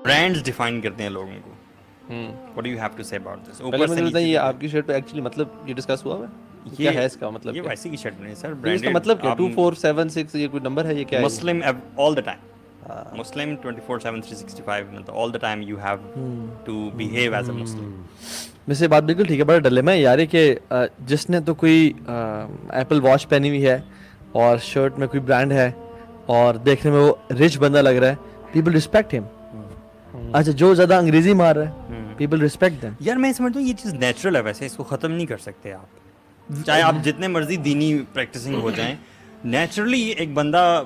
Brands define کرتے ہیں لوگوں کو. What do you have to say about this? پہلے مجھے بتائیں یہ آپ کی شرٹ پہ ایکچولی مطلب یہ ڈسکس ہوا ہے کیا ہے اس کا مطلب؟ یہ ویسی کی شرٹ نہیں سر, اس کا برانڈیڈ مطلب کیا 2476 یہ کوئی نمبر ہے یہ کیا ہے؟ مسلم all the time. Muslim 24/7 365 مطلب all the time you have to behave as a Muslim. ویسے بات بالکل ٹھیک ہے. بڑا ڈلما ہے یار کہ جس نے تو کوئی ایپل واچ پہنی ہوئی ہے اور شرٹ میں کوئی برانڈ ہے اور دیکھنے میں وہ رچ بندہ لگ رہا ہے, پیپل ریسپیکٹ ہم. اچھا جو زیادہ انگریزی مار رہا ہے پیپل ریسپیکٹ دیم. یار میں سمجھتا ہوں یہ چیز نیچرل ہے, ویسے اس کو ختم نہیں کر سکتے آپ, چاہے آپ جتنے مرضی دینی پریکٹسنگ ہو جائیں. نیچرلی ایک بندہ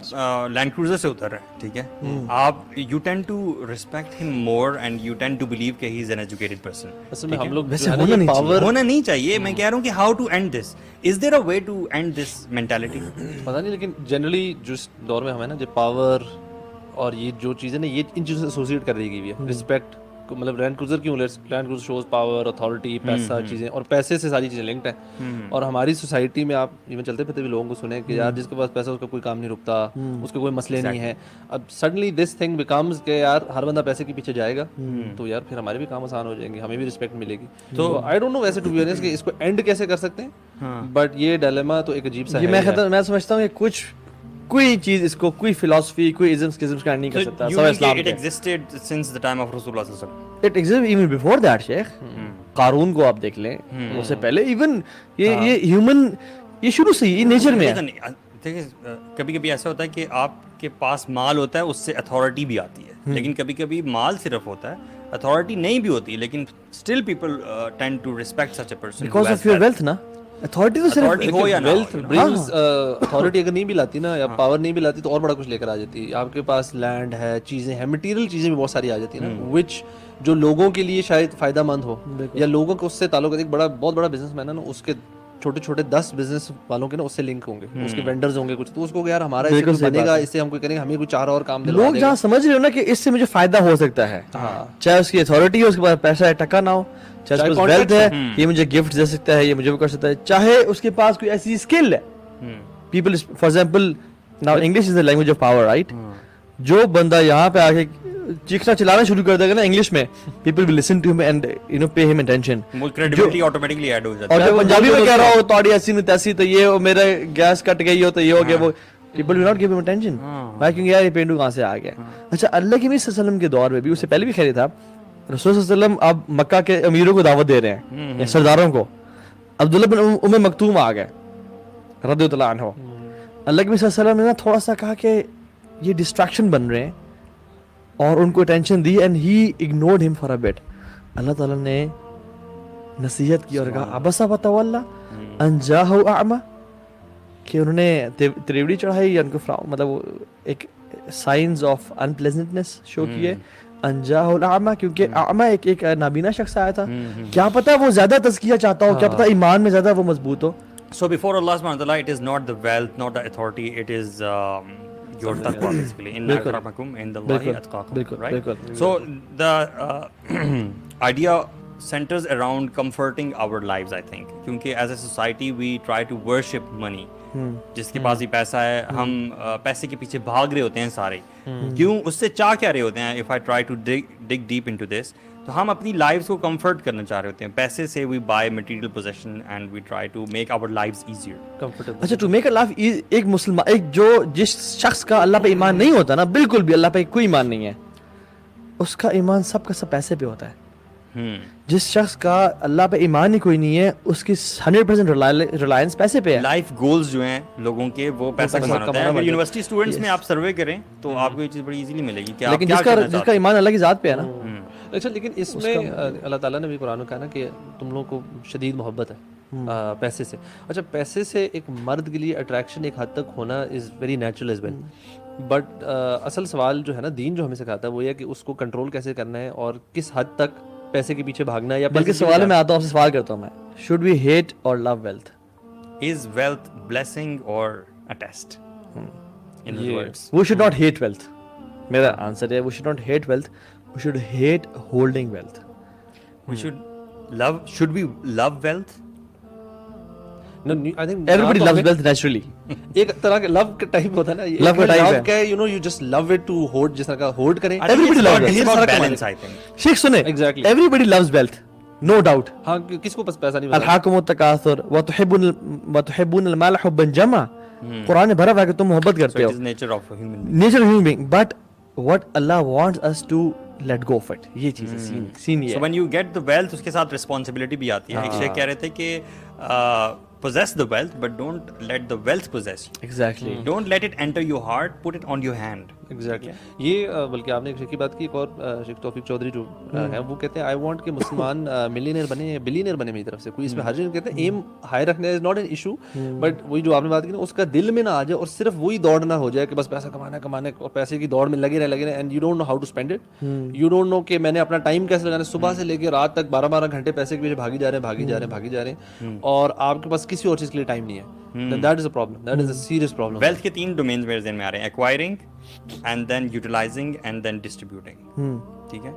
لینڈ کروزر سے اتر رہا ہے, ٹھیک ہے, آپ یو ٹینڈ ٹو ریسپیکٹ ہم more and you tend to believe کہ he is an educated person. اصل میں ہم لوگ ویسے ہونا نہیں چاہیے. میں کہہ رہا ہوں کہ how to end this, is there a way to end this mentality? پتہ نہیں, لیکن جنرلی جس دور میں ہمیں نا جو پاور اور یہ جو چیزیں نا یہ ان چیزوں سے ایسوسیٹ کر دی گئی ہے. رسپیکٹ مطلب لینڈ کروزر کیوں, land cruiser shows power, authority, پیسہ, چیزیں, اور پیسے سے ساری چیزیں لنکڈ ہیں. اور ہماری سوسائٹی میں آپ ایون چلتے پھرتے بھی لوگوں کو سنیں کہ یار جس کے پاس پیسہ اس کا کوئی کام نہیں رکتا, اس کے کوئی مسئلے نہیں ہے. اب سڈنلی دس تھنگ بیکمز کہ یار ہر بندہ پیسے کے پیچھے جائے گا تو یار پھر ہمارے بھی کام آسان ہو جائیں گے, ہمیں بھی رسپیکٹ ملے گی. تو آئی ڈونٹ نو ویسے ٹو بی آنیسٹ کہ اس کو اینڈ کیسے کر سکتے ہیں, بٹ یہ ڈائلیما تو ایک عجیب سا ہے. میں سمجھتا ہوں کہ کچھ کوئی چیز اس کو کوئی فلسفی کوئی ازمس کا نہیں کر سکتا. سب اسلام it existed since the time of Rasulullah sallallahu alaihi wasallam. It existed even before that, شیخ. قارون کو آپ دیکھ لیں, اس سے پہلے ایون یہ ہیومن یہ شروع سے یہ نیچر میں ہے. دیکھیں کبھی کبھی ایسا ہوتا ہے کہ آپ کے پاس مال ہوتا ہے, اس سے اتھارٹی بھی آتی ہے, لیکن کبھی کبھی مال صرف ہوتا ہے, اتھارٹی نہیں بھی ہوتی, لیکن still people tend to respect such a person because of your wealth نا. اتھارٹی تو صرف ہو یا ویلتھ برنگز اتھارٹی اگر نہیں بھی لاتی نا یا پاور نہیں بھی لاتی تو اور بڑا کچھ لے کر آ جاتی ہے. آپ کے پاس لینڈ ہے, چیزیں ہیں, مٹیریل چیزیں بھی بہت ساری آ جاتی ہیں نا, وچ جو لوگوں کے لیے شاید فائدہ مند ہو یا لوگوں کو اس سے تعلق. ایک بہت بڑا بزنس مین ہے نا, اس کے چھوٹے چھوٹے 10 بزنس والوں کے نا اس سے لنک ہوں گے, اس کے وینڈرز ہوں گے کچھ, تو اس کو یار ہمارا اس سے بنے گا, اس سے ہم کوئی کریں گے, ہمیں کوئی چار اور کام دلوا دے گا. لوگ جہاں سمجھ رہے ہو نا کہ اس سے مجھے فائدہ ہو سکتا ہے, چاہے اس کی اتھارٹی ہو, اس کے پاس پیسہ ہے, ٹکا نہ ہو, چاہے اس کے پاس ویلتھ ہے, یہ مجھے گفٹ دے سکتا ہے, یہ مجھے بھی کر سکتا ہے, چاہے اس کے پاس کوئی ایسی اسکل ہے. People for example now English is the language of power, right. جو بندہ یہاں پہ آ کے چیخنا چلانا شروع کر دے گا نا انگلش میں, پیپل ول لسن ٹو ہم اینڈ یو نو پے ہم اٹینشن. کریڈیبلٹی آٹومیٹکلی ایڈ ہو جاتی ہے. اور جو پنجابی میں کہہ رہا ہو توڑی ایسی نہیں تیسی, تو یہ میرا گیس کٹ گئی ہو تو یہ ہو گیا, وہ پیپل ول ناٹ گیو ہم اٹینشن. بھائی کیونکہ یار یہ پینڈو کہاں سے آ گیا. اچھا اللہ کے نبی صلی اللہ علیہ وسلم کے دور میں بھی, اس سے پہلے بھی خیر تھا, رسول صلی اللہ علیہ وسلم اب مکہ کے امیروں کو دعوت دے رہے ہیں یا سرداروں کو. عبداللہ بن ام مکتوم آ گئے رضی اللہ عنہ. اللہ کے نبی صلی اللہ علیہ وسلم نے نا تھوڑا سا کہا کہ یہ ڈسٹریکشن بن رہے ہیں اور ان کو attention the, and he ignored ہم فار اے بٹ. اللہ تعالیٰ نے نصیحت کی اور کہا ابسا وتولی ان جاءہ اعمی, کہ انہوں نے تریوڑی چڑھائی یا ان کو مطلب ایک سائنز آف انپلیزنٹنس شو کیے, ان جاءہ الاعمی, کیونکہ اعمی ایک نابینا شخص آیا تھا. کیا پتہ وہ زیادہ تزکیہ چاہتا ہو, کیا پتہ ایمان میں زیادہ وہ مضبوط ہو. So before Allah subhanahu wa ta'ala, it is not the wealth, not the authority, it is your taqwa basically. Inna akramakum indallahi atqakum, right? So the idea centers around comforting our lives, I think. Kyunki as a society we try to worship money. جس کے پاس ہی پیسہ ہے, ہم پیسے کے پیچھے بھاگ رہے ہوتے ہیں سارے. کیوں, اس سے چاہ کیا رہے ہوتے ہیں؟ If I try to dig deep into this, تو ہم اپنی لائفز کو کمفرٹ کرنا چاہ رہے ہوتے ہیں. پیسے سے we buy material possession and we try to make our lives easier. اچھا ٹو میک اے لائف ایک مسلمان, ایک جو جس شخص کا اللہ پہ ایمان نہیں ہوتا نا, بالکل بھی اللہ پہ کوئی ایمان نہیں ہے, اس کا ایمان سب کا سب پیسے پہ ہوتا ہے. جس شخص کا اللہ پہ ایمان ہی کوئی نہیں ہے, اس کی 100% ریلائنس پیسے پہ ہے. لائف گولز جو ہیں لوگوں کے وہ پیسہ کمانا ہوتا ہے. اگر یونیورسٹی اسٹوڈنٹس میں آپ سروے کریں تو آپ کو یہ چیز بڑی ایزیلی ملے گی کہ آپ کیا کرنا چاہتے ہیں. جس کا ایمان اللہ کی ذات پہ ہے نا. اچھا لیکن اس میں اللہ تعالیٰ نے بھی قرآن میں کہا نا کہ تم لوگوں کو شدید محبت ہے پیسے سے. اچھا پیسے سے ایک مرد کے لیے اٹریکشن ایک حد تک ہونا is very natural as well, but اصل سوال جو ہے نا دین جو ہمیں سکھاتا ہے وہ یہ ہے کہ اس کو کنٹرول کیسے کرنا ہے اور کس حد تک پیسے کے پیچھے بھاگنا ہے. یا بلکہ سوال میں آتا ہوں, آپ سے سوال کرتا ہوں میں, should we hate or love wealth? Is wealth blessing or a test? In other words, we should not hate wealth. میرا آنسر ہے we should not hate wealth, we should hate holding wealth. we should we love wealth? No, I think Everybody loves wealth naturally. ایک طرح کا لو کا type ہوتا ہے نا, Love کا type ہے. کیا ہے, you know, you just love it to hoard, جس طرح کا hoard کریں. Everybody loves it's it. about balance, I think. شیخ سنیں, Exactly. everybody loves wealth, no doubt. ہاں, کس کو بس پیسہ نہیں ملتا. الحاکم التکاثر وتحبون المال حبا جما. قرآن میں بھرا ہوا ہے کہ تم محبت So کرتے it who. is nature of a human being. Nature of human being, but what Allah wants us to let go of it. یہ چیز ہے, سین یہ So ہے. when you get the wealth, اس کے ساتھ responsibility بھی آتی ہے. ایک شیخ کہہ رہے تھے کہ possess the wealth but don't let the wealth possess you. Exactly. Don't let it enter your heart, put it on your hand. Exactly. یہ بلکہ آپ نے ایک شیخ کی بات کی, ایک اور شیخ توفیق چودھری جو ہیں وہ کہتے ہیں, آئی وانٹ کہ مسلمان ملینئر بنے, بلینئر بنے میری طرف سے. کوئی اس میں حرج نہیں, کہتے ہیں ایم ہائی رکھنا is not an issue, but وہی جو آپ نے بات کی نا, اس کا دل میں نہ آ جائے اور صرف وہی دوڑ نہ ہو جائے کہ بس پیسہ کمانا اور پیسے کی دوڑ میں لگے رہے, and you don't know how to spend it. You don't know کہ میں نے اپنا ٹائم کیسے لگانا, صبح سے لے کے رات تک 12 گھنٹے پیسے کے پیچھے بھاگی جا رہے ہیں اور آپ کے پاس کسی اور چیز کے لیے ٹائم نہیں ہے. That is a problem. That is a serious problem. Wealth کے 3 domains میرے ذہن میں آ رہے ہیں, acquiring and then utilizing and then distributing. ٹھیک ہے,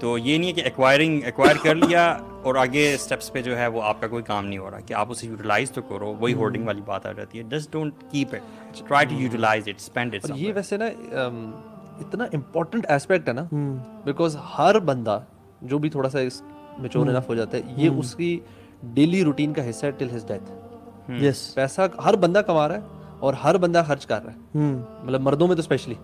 تو یہ نہیں ہے کہ acquire کر لیا اور آگے اسٹیپس پہ جو ہے وہ آپ کا کوئی کام نہیں ہو رہا, کہ آپ اسے یوٹیلائز تو کرو. وہی ہورڈنگ والی بات آ جاتی ہے. Just don't keep it. Try to utilize it, spend it. یہ ویسے نا اتنا امپورٹنٹ ایسپیکٹ ہے نا, بیکاز ہر بندہ جو بھی تھوڑا سا میچور انف ہو جاتا ہے, یہ اس کی ڈیلی روٹین کا حصہ ہے ٹل ہز ڈیتھ. Yes. پیسہ ہر بندہ کما رہا ہے اور ہر بندہ خرچ کر رہا ہے, مطلب مردوں میں تو اسپیشلی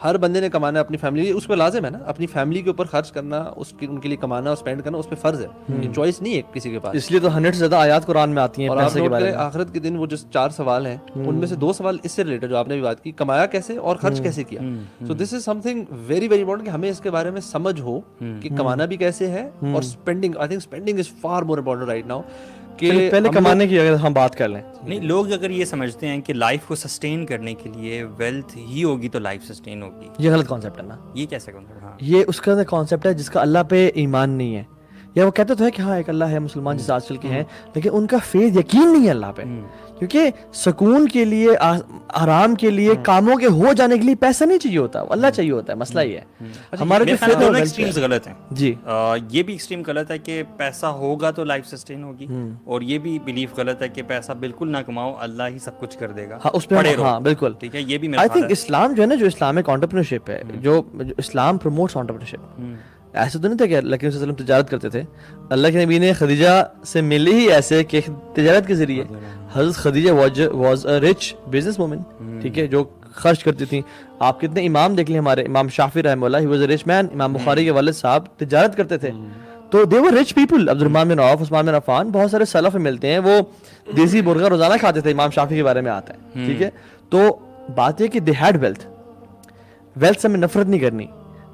ہر بندے نے کمانا ہے اپنی فیملی, اس پہ لازم ہے نا, اپنی فیملی کے اوپر خرچ کرنا, ان کے لیے کمانا اور اسپینڈ کرنا اس پہ فرض ہے, یہ چوائس نہیں ہے کسی کے پاس. اس لیے تو 100 سے زیادہ آیات قرآن میں آتی ہیں اور آپ پیسے کے نوٹ بارے کریں میں. آخرت کے دن وہ جو 4 سوال ہیں ان میں سے 2 سوال اس سے ریلیٹڈ جو آپ نے بھی بات کی, کمایا کیسے اور خرچ کیسے کیا. So this is something very very important کہ ہمیں اس کے بارے میں سمجھ ہو کہ کمانا بھی کیسے ہے اور spending. I think spending is for more important right now. کہ پہلے کمانے کی اگر ہم بات کر لیں, نہیں, لوگ اگر یہ سمجھتے ہیں کہ لائف کو سسٹین کرنے کے لیے ویلتھ ہی ہوگی تو لائف سسٹین ہوگی, یہ غلط کانسیپٹ ہے نا. یہ کیسے کنسیپٹ؟ ہاں, یہ اس کا کانسیپٹ ہے جس کا اللہ پہ ایمان نہیں ہے, یا وہ کہتے تو ہے کہ ہاں ایک اللہ ہے, مسلمان جیسے آج کل کے ہیں, لیکن ان کا فیض یقین نہیں ہے اللہ پہ. کیونکہ سکون کے لیے, آرام کے لیے, کاموں کے ہو جانے کے لیے پیسہ نہیں چاہیے ہوتا, اللہ چاہیے ہوتا ہے. مسئلہ یہ ہے ہمارے جو دونوں ایکسٹریمز غلط ہیں. جی, یہ بھی ایکسٹریم غلط ہے کہ پیسہ ہوگا تو لائف سسٹین ہوگی, اور یہ بھی بلیف غلط ہے کہ پیسہ بالکل نہ کماؤ, اللہ ہی سب کچھ کر دے گا. ہاں اس پہ, ہاں بالکل. ٹھیک ہے, یہ بھی آئی تھنک اسلام جو ہے نا, جو اسلامک انٹرپرینورشپ ہے, جو اسلام پروموٹس انٹرپرینورشپ, ایسا تو نہیں تھا کہ اللہ کے وسلم تجارت کرتے تھے. اللہ کے نبی نے خدیجہ سے ملے ہی ایسے کہ تجارت کے ذریعے. حضرت Khadija was a rich business woman, ٹھیک ہے, جو خرچ کرتی تھیں. آپ کتنے امام دیکھ لیں, ہمارے امام شافعی رحمہ اللہ, ہی واز اے رچ مین. امام بخاری کے والد صاحب تجارت کرتے تھے, تو دے ور رچ پیپل. عبد الرحمن بن عوف, عثمان بن عفان, بہت سارے سلف ملتے ہیں, وہ دیسی مرغا روزانہ کھاتے تھے. امام شافعی کے بارے میں آتا ہے, ٹھیک ہے. تو بات یہ کہ دے ہیڈ ویلتھ, ویلتھ سے ہمیں نفرت نہیں کرنی.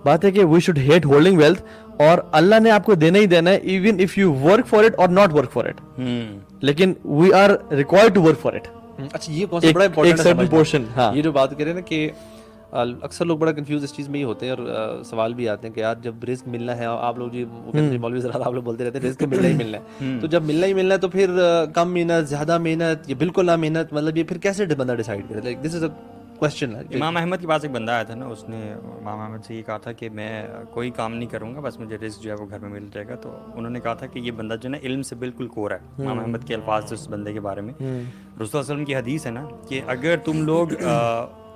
بات ہے کہ we should hate holding wealth, اور اللہ نے آپ کو دینا ہی دینا ہے, even if you work for it اور ناٹ ورک فار اٹ, لیکن we are required to work for it. اچھا, یہ کانسیپٹ بڑا امپورٹنٹ ہے پورشن. ہاں, یہ جو بات کریں نا کہ اکثر لوگ بڑا کنفیوز اس چیز میں ہی ہوتے ہیں, اور سوال بھی آتے ہیں کہ یار جب رزق ملنا ہے, آپ لوگ جی مولوی حضرات آپ لوگ بولتے رہتے ہیں رزق ملنا ہی ملنا ہے, تو جب ملنا ہی ملنا ہے تو پھر کم محنت, زیادہ محنت, یا بالکل نہ محنت, مطلب یہ پھر کیسے بندہ ڈیسائیڈ کرے؟ Like this is a question. امام احمد کے پاس ایک بندہ آیا تھا نا, اس نے امام احمد سے یہ کہا تھا کہ میں کوئی کام نہیں کروں گا, بس مجھے رزق جو ہے وہ گھر میں مل جائے گا. تو انہوں نے کہا تھا کہ یہ بندہ جو ہے نا علم سے بالکل کور ہے. امام احمد کے الفاظ تھے اس بندے کے بارے میں. رسول اللہ علیہ وسلم کی حدیث ہے نا کہ اگر تم لوگ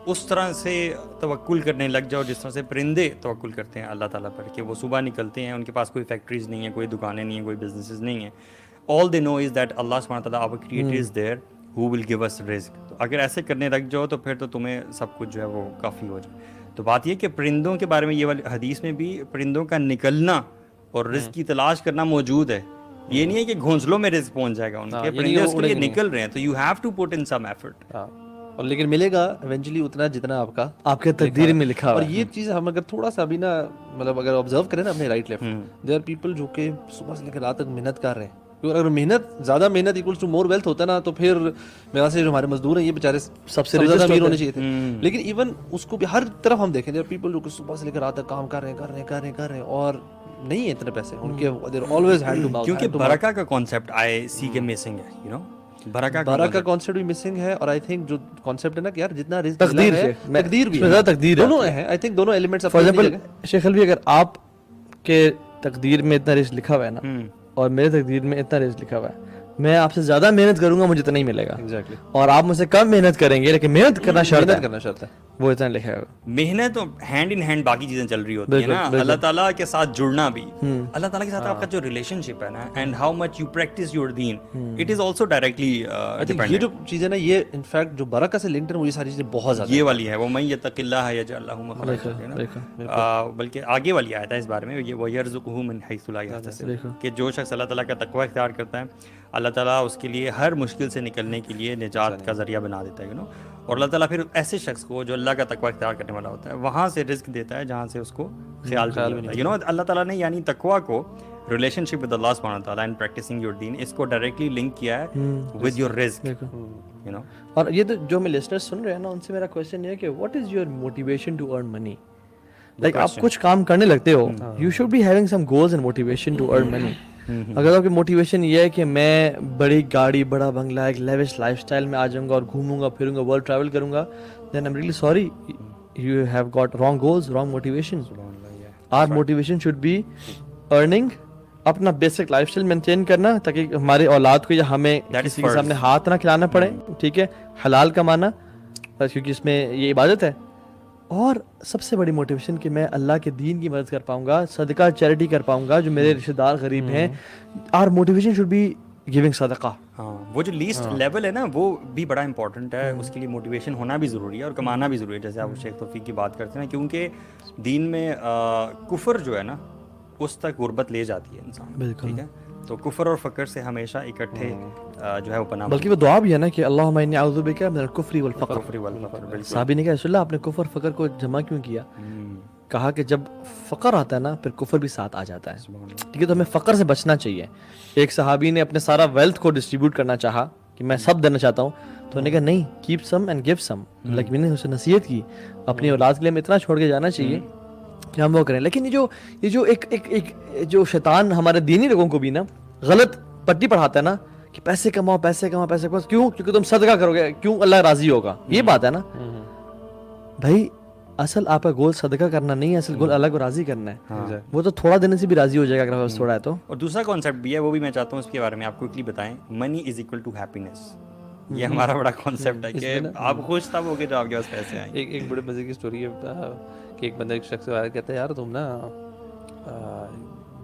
اس طرح سے توکل کرنے لگ جاؤ جس طرح سے پرندے توکل کرتے ہیں اللہ تعالیٰ پر, کہ وہ صبح نکلتے ہیں, ان کے پاس کوئی فیکٹریز نہیں ہیں, کوئی دکانیں نہیں ہیں, کوئی بزنسز نہیں ہیں, all they know is that Allah subhanahu wa ta'ala, our creator is there who will give us rizq. تو اگر ایسے کرنے لگ جاؤ تو پھر تو تمہیں سب کچھ جو ہے وہ کافی ہو جائے. تو بات یہ کہ پرندوں کے بارے میں یہ والی حدیث میں بھی پرندوں کا نکلنا اور رزق کی تلاش کرنا موجود ہے. یہ نہیں ہے کہ گھونسلوں میں رزق پہنچ جائے گا ان کے, پرندے اس کے لیے نکل رہے ہیں, تو you have to put in some effort. اور لیکن ملے گا ایونچولی اتنا جتنا آپ کے تقدیر میں لکھا ہوا ہے. اور یہ چیز ہم اگر تھوڑا سا ابھی نا, مطلب اگر آبزرو کریں نا اپنے right left, there are people جو کہ صبح سے لے کر رات تک محنت کر رہے ہیں. اگر زیادہ محنت ایکولس ٹو مور ویلتھ ہوتا نا, تو پھر میرا سے جو ہمارے مزدور ہیں یہ بیچارے سب سے زیادہ امیر ہونے چاہیے تھے. لیکن ایون اس کو بھی ہر طرف ہم دیکھیں, دیر آر پیپل جو کہ صبح سے لے کر رات تک کام کر رہے ہیں اور نہیں ہے اتنے پیسے ان کے, there always hand to mouth. کیونکہ برکہ کا کانسیپٹ آئی سی کے مسنگ ہے, یو نو, برکہ کا کانسیپٹ بھی مسنگ ہے. اور آئی تھنک جو کانسیپٹ ہے نا کہ یار جتنا رزق تقدیر ہے, تقدیر بھی تقدیر دونوں ہے. آئی تھنک دونوں ایلیمنٹس. فار ایگزامپل شیخ الوی, اگر آپ کے تقدیر میں اتنا رزق لکھا ہوا ہے نا, اور میرے تقدیر میں اتنا رزق لکھا ہوا ہے, میں آپ سے زیادہ محنت کروں گا مجھے اتنا ہی ملے گا, ایگزیکٹلی, اور آپ مجھ سے کم محنت کریں گے لیکن محنت کرنا شرط ہے, کرنا چاہتا ہے وہ اتنا لکھا ہے. محنت ہینڈ ان ہینڈ باقی چیزیں چل رہی ہوتی ہیں نا, اللہ تعالیٰ کے ساتھ جڑنا بھی, اللہ تعالیٰ کے ساتھ آپ کا جو ریلیشن شپ ہے نا, and how much you practice your دین, اٹ از آلسو ڈائریکٹلی یہ جو چیزیں نا, یہ انفیکٹ جو برکت سے لنکڈ ہے, وہ یہ ساری چیزیں بہت زیادہ یہ والی ہے, وہ من یتق اللہ یجعل لہ مخرجا, بلکہ آگے والی آیت ہے اس بارے میں, یہ وَيَرْزُقْهُ مِنْ حَيْثُ لَا يَحْتَسِبُ, کہ جو شخص اللہ تعالیٰ کا تقوی اختیار کرتا ہے اللہ تعالیٰ اس کے لیے ہر مشکل سے نکلنے کے لیے نجات کا ذریعہ بنا دیتا ہے, یو نو. اور اللہ تعالیٰ پھر ایسے شخص کو جو اللہ کا تقوی اختیار کرنے والا ہوتا ہے وہاں سے رزق دیتا ہے جہاں سے اس کو خیال بھی نہیں ہوتا, یو نو. اللہ تعالیٰ نے یعنی تقوی کو ریلیشن شپ ود اللہ سبحانہ وتعالیٰ اینڈ پریکٹسنگ یور دین, اس کو ڈائریکٹلی لنک کیا ہے ود یور رزق, یو نو. اور یہ تو جو میں لسنر سن رہے ہیں نا, ان سے میرا کویسچن یہ ہے کہ what is your motivation to earn money. Like آپ کچھ کام کرنے لگتے ہو, you should be having some goals and motivation to earn money. اگر آپ کی موٹیویشن یہ ہے کہ میں بڑی گاڑی, بڑا بنگلہ, ایک لیوش لائف اسٹائل میں آ جاؤں گا اور گھوموں گا پھروں گا, ورلڈ ٹریول کروں گا, then I am really sorry, you have got wrong goals, wrong motivation. Our motivation should be earning, اپنا بیسک لائف اسٹائل مینٹین کرنا تاکہ ہمارے اولاد کو یا ہمیں کسی کے سامنے ہاتھ نہ کھلانا پڑے, ٹھیک ہے, حلال کمانا کیونکہ اس میں یہ عبادت ہے. اور سب سے بڑی موٹیویشن کہ میں اللہ کے دین کی مدد کر پاؤں گا, صدقہ چیریٹی کر پاؤں گا جو میرے رشتہ دار غریب ہیں. اور موٹیویشن شوڈ بی گیونگ صدقہ. ہاں, وہ جو لیسٹ لیول ہے نا وہ بھی بڑا امپورٹنٹ ہے, اس کے لیے موٹیویشن ہونا بھی ضروری ہے اور کمانا بھی ضروری ہے, جیسے آپ شیخ توفیق کی بات کرتے ہیں, کیونکہ دین میں کفر جو ہے نا اس تک غربت لے جاتی ہے انسان, ٹھیک ہے. تو کفر اور فقر سے ہمیشہ اکٹھے جو ہے وہ پناہ, بلکہ وہ دعا بھی ہے نا کہ اللہم انی اعوذ بک من الکفر والفقر. صحابی نے کہا رسول اللہ آپ نے کفر فقر کو جمع کیوں کیا؟ کہا کہ جب فقر آتا ہے نا پھر کفر بھی ساتھ آ جاتا ہے, ٹھیک ہے. تو ہمیں فقر سے بچنا چاہیے. ایک صحابی نے اپنے سارا ویلتھ کو ڈسٹریبیوٹ کرنا چاہا کہ میں سب دینا چاہتا ہوں, تو انہوں نے کہا نہیں, keep some and give some. Like میں نے اسے نصیحت کی اپنی اولاد کے لیے ہمیں اتنا چھوڑ کے جانا چاہیے کہ ہم وہ کریں. لیکن یہ جو ایک جو شیطان ہمارے دینی لوگوں کو بھی نا غلط پٹی پڑھاتا ہے نا کہ پیسے کماؤ پیسے کماؤ پیسے کماؤ, کیوں؟ کیونکہ تم صدقہ کرو گے, کیوں اللہ راضی ہوگا, یہ بات ہے نا. بھائی اصل آپ کا گول صدقہ کرنا نہیں ہے, اصل گول اللہ کو راضی کرنا ہے. وہ تو تھوڑا دینے سے بھی راضی ہو جائے گا اگر تھوڑا ہے تو. اور دوسرا کانسیپٹ بھی ہے, وہ بھی میں چاہتا ہوں اس کے بارے میں آپ کو کوئکلی بتائیں. منی از اکول ٹو ہیپینس. یہ ہمارا بڑا کانسیپٹ ہے کہ آپ خوش تب ہوگے جب آپ کے پاس پیسے آئیں. ایک بڑے مزے کی اسٹوری ہے کہ ایک بندہ ایک شخص سے کہتا ہے یار تم نا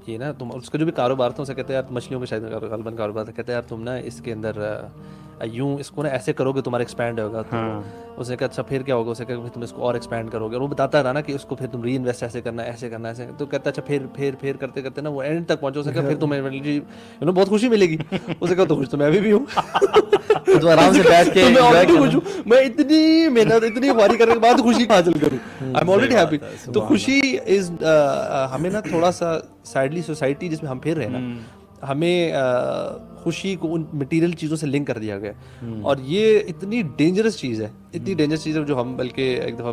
یہ نا تم, اس کا جو بھی کاروبار تھا اسے کہتے ہیں یار مچھلیوں کا شاید غالباً کاروبار تھا, کہتے ہیں یار تم نا اس کے اندر یوں اس کو نا ایسے کرو گے تمہارا ایکسپینڈ ہوگا. تو اس نے کہا اچھا پھر کیا ہوگا؟ اسے کہا تم اس کو اور ایکسپینڈ کرو گے, اور وہ بتاتا رہا نا کہ اس کو پھر تم ری انویسٹ ایسے کرنا ایسے کرنا ایسے. تو کہتا اچھا پھر کرتے کرتے نا وہ اینڈ تک پہنچو. اسے کہا پھر تمہیں بہت خوشی ملے گی. اسے کہا تو خوش تو میں بھی ہوں, تو آرام سے بیٹھ کے میں اتنی محنت اتنی خواری کرنے کے بعد خوشی حاصل کروں, آئی ایم آلریڈی ہیپی. تو خوشی از ہمیں نا تھوڑا سا سائڈلی سوسائٹی جس میں ہم پھر رہے نا, ہمیں خوشی کو ان مٹیریل چیزوں سے لنک کر دیا گیا. اور یہ اتنی ڈینجرس چیز ہے, اتنی ڈینجرس چیز ہے جو ہم بلکہ ایک دفعہ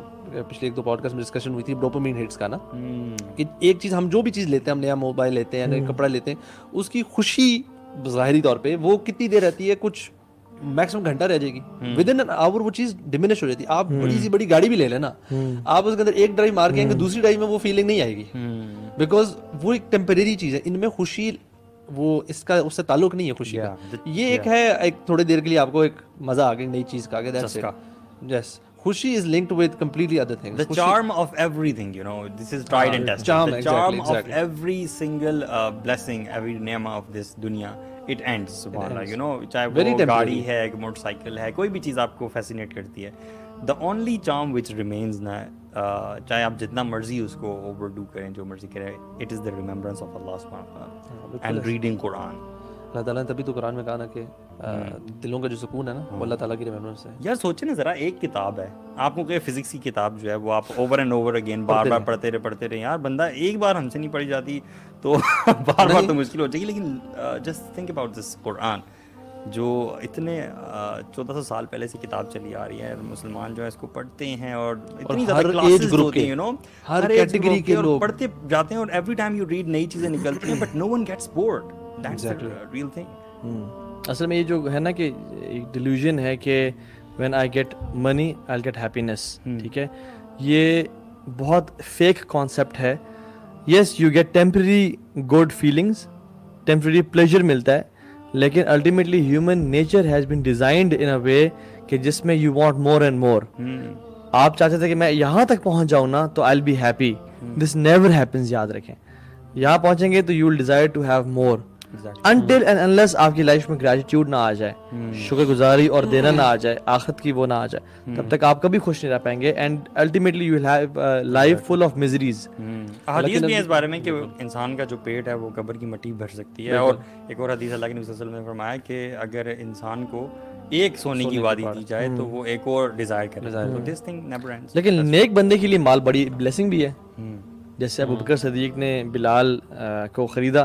پچھلے 1-2 پوڈکاسٹ میں ڈسکشن ہوئی تھی ڈوپامین ہٹس کا نا. ایک چیز ہم جو بھی چیز لیتے ہیں, ہم نیا موبائل لیتے ہیں, نیا کپڑا لیتے ہیں, اس کی خوشی ظاہری طور پہ وہ کتنی دیر رہتی ہے, کچھ میکسیمم گھنٹہ رہ جائے گی, ود ان آور وہ چیز ڈیمینش ہو جاتی ہے. آپ بڑی سی بڑی گاڑی بھی لے لیں نا, آپ اس کے اندر ایک ڈرائیو مار کے آئیں گے, دوسری ڈرائیو میں وہ فیلنگ نہیں آئے گی, بیکاز وہ ایک ٹیمپریری چیز ہے. ان میں خوشی وہ اس کا اس سے تعلق نہیں ہے خوشی کا. یہ ایک ہے ایک تھوڑی دیر کے لیے آپ کو ایک مزہ آ گئی نئی چیز کا, یس. خوشی is linked with completely other things. The charm of everything, you know, this is tried and tested. The charm of every single blessing, every ni'mah of this dunya, it ends, subhanallah, you know, چاہے وہ گاڑی ہے, ایک motor cycle ہے, کوئی بھی چیز آپ کو فیسینیٹ کرتی ہے. The only charm which remains نا, چاہے آپ جتنا مرضی اس کو اوور ڈو کریں, جو مرضی کریں, it is the remembrance of Allah subhanahu wa ta'ala and reading Quran. اللہ تعالیٰ نے تبھی تو قرآن میں کہا نا کہ دلوں کا جو سکون ہے نا وہ اللہ تعالیٰ کی ریممبرنس ہے. یار سوچیں نا ذرا, ایک کتاب ہے, آپ کو کہ فزکس کی کتاب جو ہے وہ آپ اوور اینڈ اوور اگین بار بار پڑھتے رہے. یار بندہ ایک بار ہم سے نہیں پڑھی جاتی تو بار بار تو مشکل ہو جائے گی. لیکن جسٹ تھنک اباؤٹ دس قرآن, جو اتنے 1400 سال پہلے سے کتاب چلی آ رہی ہے, مسلمان جو ہے اس کو پڑھتے ہیں, اور اتنی زیادہ کلاسز ہوتی ہیں, یو نو, ہر کیٹیگری کے لوگ پڑھتے جاتے ہیں, اور ایوری ٹائم یو ریڈ نئی چیزیں نکلتی ہیں, but no one gets board. That's the real thing. اصل میں یہ جو ہے نا کہ ایک ڈیلیوژن ہے کہ when I get money I get happiness, ٹھیک ہے, یہ بہت فیک کانسیپٹ ہے. Yes you get temporary good feelings, temporary pleasure ملتا ہے, لیکن ultimately human nature has been designed in a way کہ جس میں you want more and more. آپ چاہتے تھے کہ میں یہاں تک پہنچ جاؤں نا تو I will be happy. This never happens. یاد رکھیں یہاں پہنچیں گے تو you will desire to have more. Until and unless آپ کی لائف میں گریٹیٹیوڈ نہ آ جائے, شکر گزاری اور دینا نہ آ جائے, آخرت کی وہ نہ آ جائے, تب تک آپ کبھی خوش نہیں رہ پائیں گے. And ultimately you will have life full of miseries. حدیث بھی ہے اس بارے میں کہ انسان کا جو پیٹ ہے وہ قبر کی مٹی بھر سکتی ہے. اور ایک اور حدیث اللہ کے نبی صلی اللہ علیہ وسلم نے فرمایا کہ اگر انسان کو ایک سونے کی وادی دی جائے تو وہ ایک اور ڈیزائر کرے. So this thing never ends. لیکن نیک بندے کے لیے مال بڑی بلیسنگ بھی ہے. جیسے ابو بکر صدیق نے بلال کو خریدا,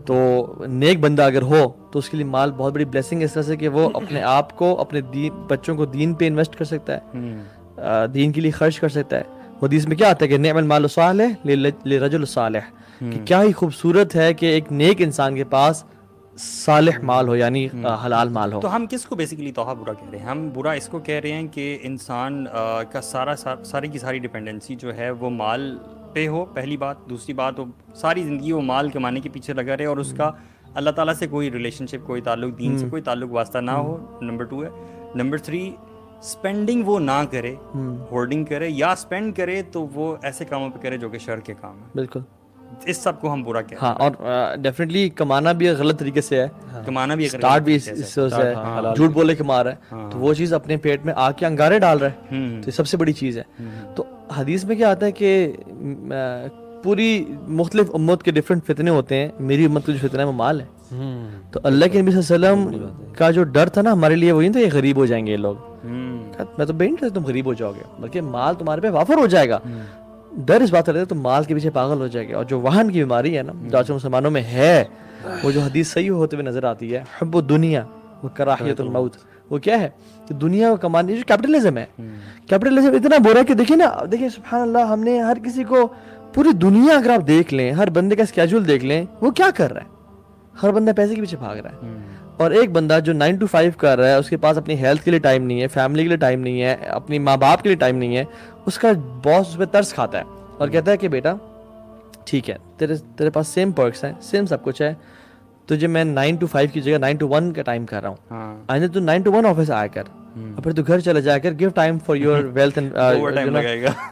تو نیک بندہ اگر ہو تو اس کے لیے مال بہت بڑی بلیسنگ ہے, اس طرح سے کہ وہ اپنے آپ کو, اپنے بچوں کو دین پہ انویسٹ کر سکتا ہے, دین کے لیے خرچ کر سکتا ہے. حدیث میں کیا آتا ہے کہ نعم المال صالح لرجل صالح, کہ کیا ہی خوبصورت ہے کہ ایک نیک انسان کے پاس صالح مال ہو, یعنی حلال مال ہو. تو ہم کس کو بیسیکلی توحہ برا کہہ رہے ہیں؟ ہم برا اس کو کہہ رہے ہیں کہ انسان کا ساری کی ساری ڈپینڈنسی جو ہے وہ مال پہ ہو, پہلی بات. دوسری بات, وہ ساری زندگی وہ مال کمانے کے پیچھے لگا رہے اور اس کا اللہ تعالیٰ سے کوئی ریلیشن شپ, کوئی تعلق, دین سے کوئی تعلق واسطہ نہ ہو. نمبر 2 ہے. نمبر 3, اسپینڈنگ وہ نہ کرے, ہولڈنگ کرے, یا اسپینڈ کرے تو وہ ایسے کاموں پہ کرے جو کہ شر کے کام ہیں. بالکل, اس سب کو ہم برا کہتے ہیں. ہاں, اور ڈیفینیٹلی کمانا بھی غلط طریقے سے ہے, کمانا بھی اسٹارٹ بھی اس سے ہے, جھوٹ بولے کما رہا ہے تو وہ چیز اپنے پیٹ میں آ کے انگارے ڈال رہا ہے, تو یہ سب سے بڑی چیز ہے. تو حدیث میں کیا آتا ہے کہ پوری مختلف امت کے ڈفرینٹ فتنے ہوتے ہیں, میری امت کا جو فتنہ ہے وہ مال ہے. تو اللہ کے نبی صلی اللہ علیہ وسلم کا جو ڈر تھا نا ہمارے لیے, وہی تو یہ غریب ہو جائیں گے یہ لوگ. میں تو بے نہیں تم غریب ہو جاؤ گے, بلکہ مال تمہارے پہ وافر ہو جائے گا. ڈر اس بات کا رہتا ہے تو مال کے پیچھے پاگل ہو جائے گا. اور جو وہن کی بیماری ہے نا جو آج مسلمانوں میں ہے, وہ جو حدیث صحیح ہوتے ہوئے نظر آتی ہے, حب الدنیا و کراہیت الموت, وہ کیا ہے کہ دنیا کو کمانے, جو کیپٹلزم ہے. کیپٹلزم اتنا برا ہے کہ دیکھیں نا, دیکھیں سبحان اللہ, ہم نے ہر کسی کو, پوری دنیا اگر آپ دیکھ لیں, ہر بندے کا اسکیجول دیکھ لیں, وہ کیا کر رہا ہے. ہر بندہ پیسے کے پیچھے بھاگ رہا ہے. اور ایک بندہ جو 9 to 5 کر رہا ہے, اس کے پاس اپنی ہیلتھ کے لیے ٹائم نہیں ہے, فیملی کے لیے ٹائم نہیں ہے, اپنی ماں باپ کے لیے ٹائم نہیں ہے. اس کا باس اس پہ ترس کھاتا ہے اور کہتا ہے کہ بیٹا ٹھیک ہے, تیرے پاس سیم پرکس ہیں, سیم سب کچھ ہے, تجھے میں 9 to 5 کی جگہ 9 to 1 کا ٹائم کر رہا ہوں, آئندہ تو 9 to 1 آفس آیا کر, اور پھر تو گھر چلا جایا کر, give time for your wealth.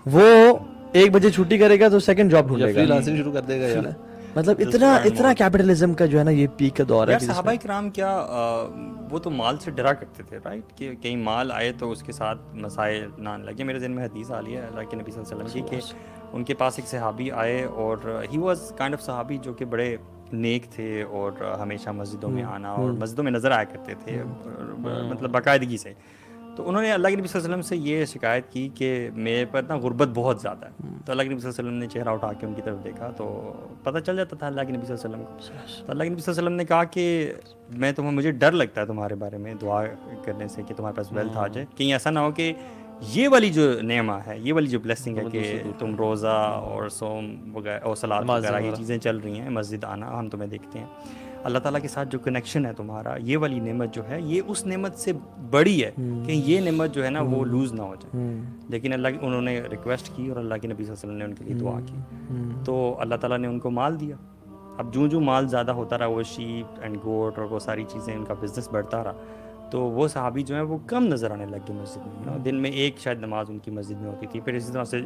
وہ 1 بجے چھٹی کرے گا تو سیکنڈ جاب ڈھونڈے گا, فری لانسنگ شروع کر دے گا یار. مطلب اتنا کیپٹلزم کا جو ہے نا یہ پیک کا دور ہے. صحابہ کرام کیا وہ تو مال سے ڈرا کرتے تھے, رائٹ, کہ کہیں مال آئے تو اس کے ساتھ مسائل نہ لگے. میرے ذہن میں حدیث آ رہی ہے اللہ کے نبی صلی اللہ علیہ وسلم کی کہ ان کے پاس ایک صحابی آئے, اور ہی واز کائنڈ آف صحابی جو کہ بڑے نیک تھے اور ہمیشہ مسجدوں میں آنا اور مسجدوں میں نظر آیا کرتے تھے, مطلب باقاعدگی سے. تو انہوں نے اللہ کے نبی صلی اللہ علیہ وسلم سے یہ شکایت کی کہ میرے پر نا غربت بہت زیادہ ہے. تو اللہ کے نبی صلی اللہ علیہ وسلم نے چہرہ اٹھا کے ان کی طرف دیکھا تو پتہ چل جاتا تھا اللہ کے نبی صلی اللہ علیہ وسلم کو. تو اللہ کے نبی صلی اللہ علیہ وسلم نے کہا کہ مجھے ڈر لگتا ہے تمہارے بارے میں دعا کرنے سے کہ تمہارے پاس ویلتھ آ جائے, کہیں ایسا نہ ہو کہ یہ والی جو نعمہ ہے, یہ والی جو بلیسنگ ہے کہ تم روزہ اور صوم وغیرہ اور صلاۃ وغیرہ یہ چیزیں چل رہی ہیں, مسجد آنا, ہم تمہیں دیکھتے ہیں, اللہ تعالیٰ کے ساتھ جو کنیکشن ہے تمہارا, یہ والی نعمت جو ہے یہ اس نعمت سے بڑی ہے کہ یہ نعمت جو ہے نا وہ لوز نہ ہو جائے. لیکن انہوں نے ریکویسٹ کی اور اللہ کے نبی صلی اللہ علیہ وسلم نے ان کے لیے دعا کی, تو اللہ تعالیٰ نے ان کو مال دیا. اب جو مال زیادہ ہوتا رہا, وہ شیپ اینڈ گوٹ اور وہ ساری چیزیں, ان کا بزنس بڑھتا رہا, تو وہ صحابی جو ہیں وہ کم نظر آنے لگ گئے مسجد میں. دن میں ایک شاید نماز ان کی مسجد میں ہوتی تھی, پھر اسی طرح سے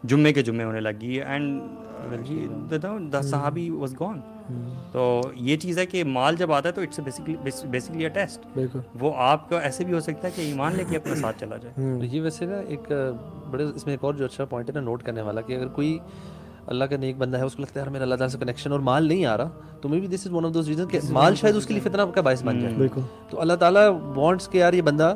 جمعے کے جمعے ہونے لگی, اینڈ دا صحابی واز گون. تو یہ چیز ہے کہ مال جب آتا ہے تو اٹس بیسیکلی اے ٹیسٹ. وہ آپ کا ایسے بھی ہو سکتا ہے کہ ایمان لے کے اپنے ساتھ چلا جائے. یہ ویسے نا ایک بڑے اس میں ایک اور جو اچھا پوائنٹ ہے نا نوٹ کرنے والا, کہ اگر کوئی اللہ کا نیک بندہ ہے, اس کو لگتا ہے یار میرا اللہ تعالیٰ سے کنیکشن اور مال نہیں آ رہا, تو maybe this is one of those reason کہ مال شاید اس کے لیے فتنہ کا باعث بن جائے. بالکل. تو اللہ تعالیٰ وانٹس کہ یار یہ بندہ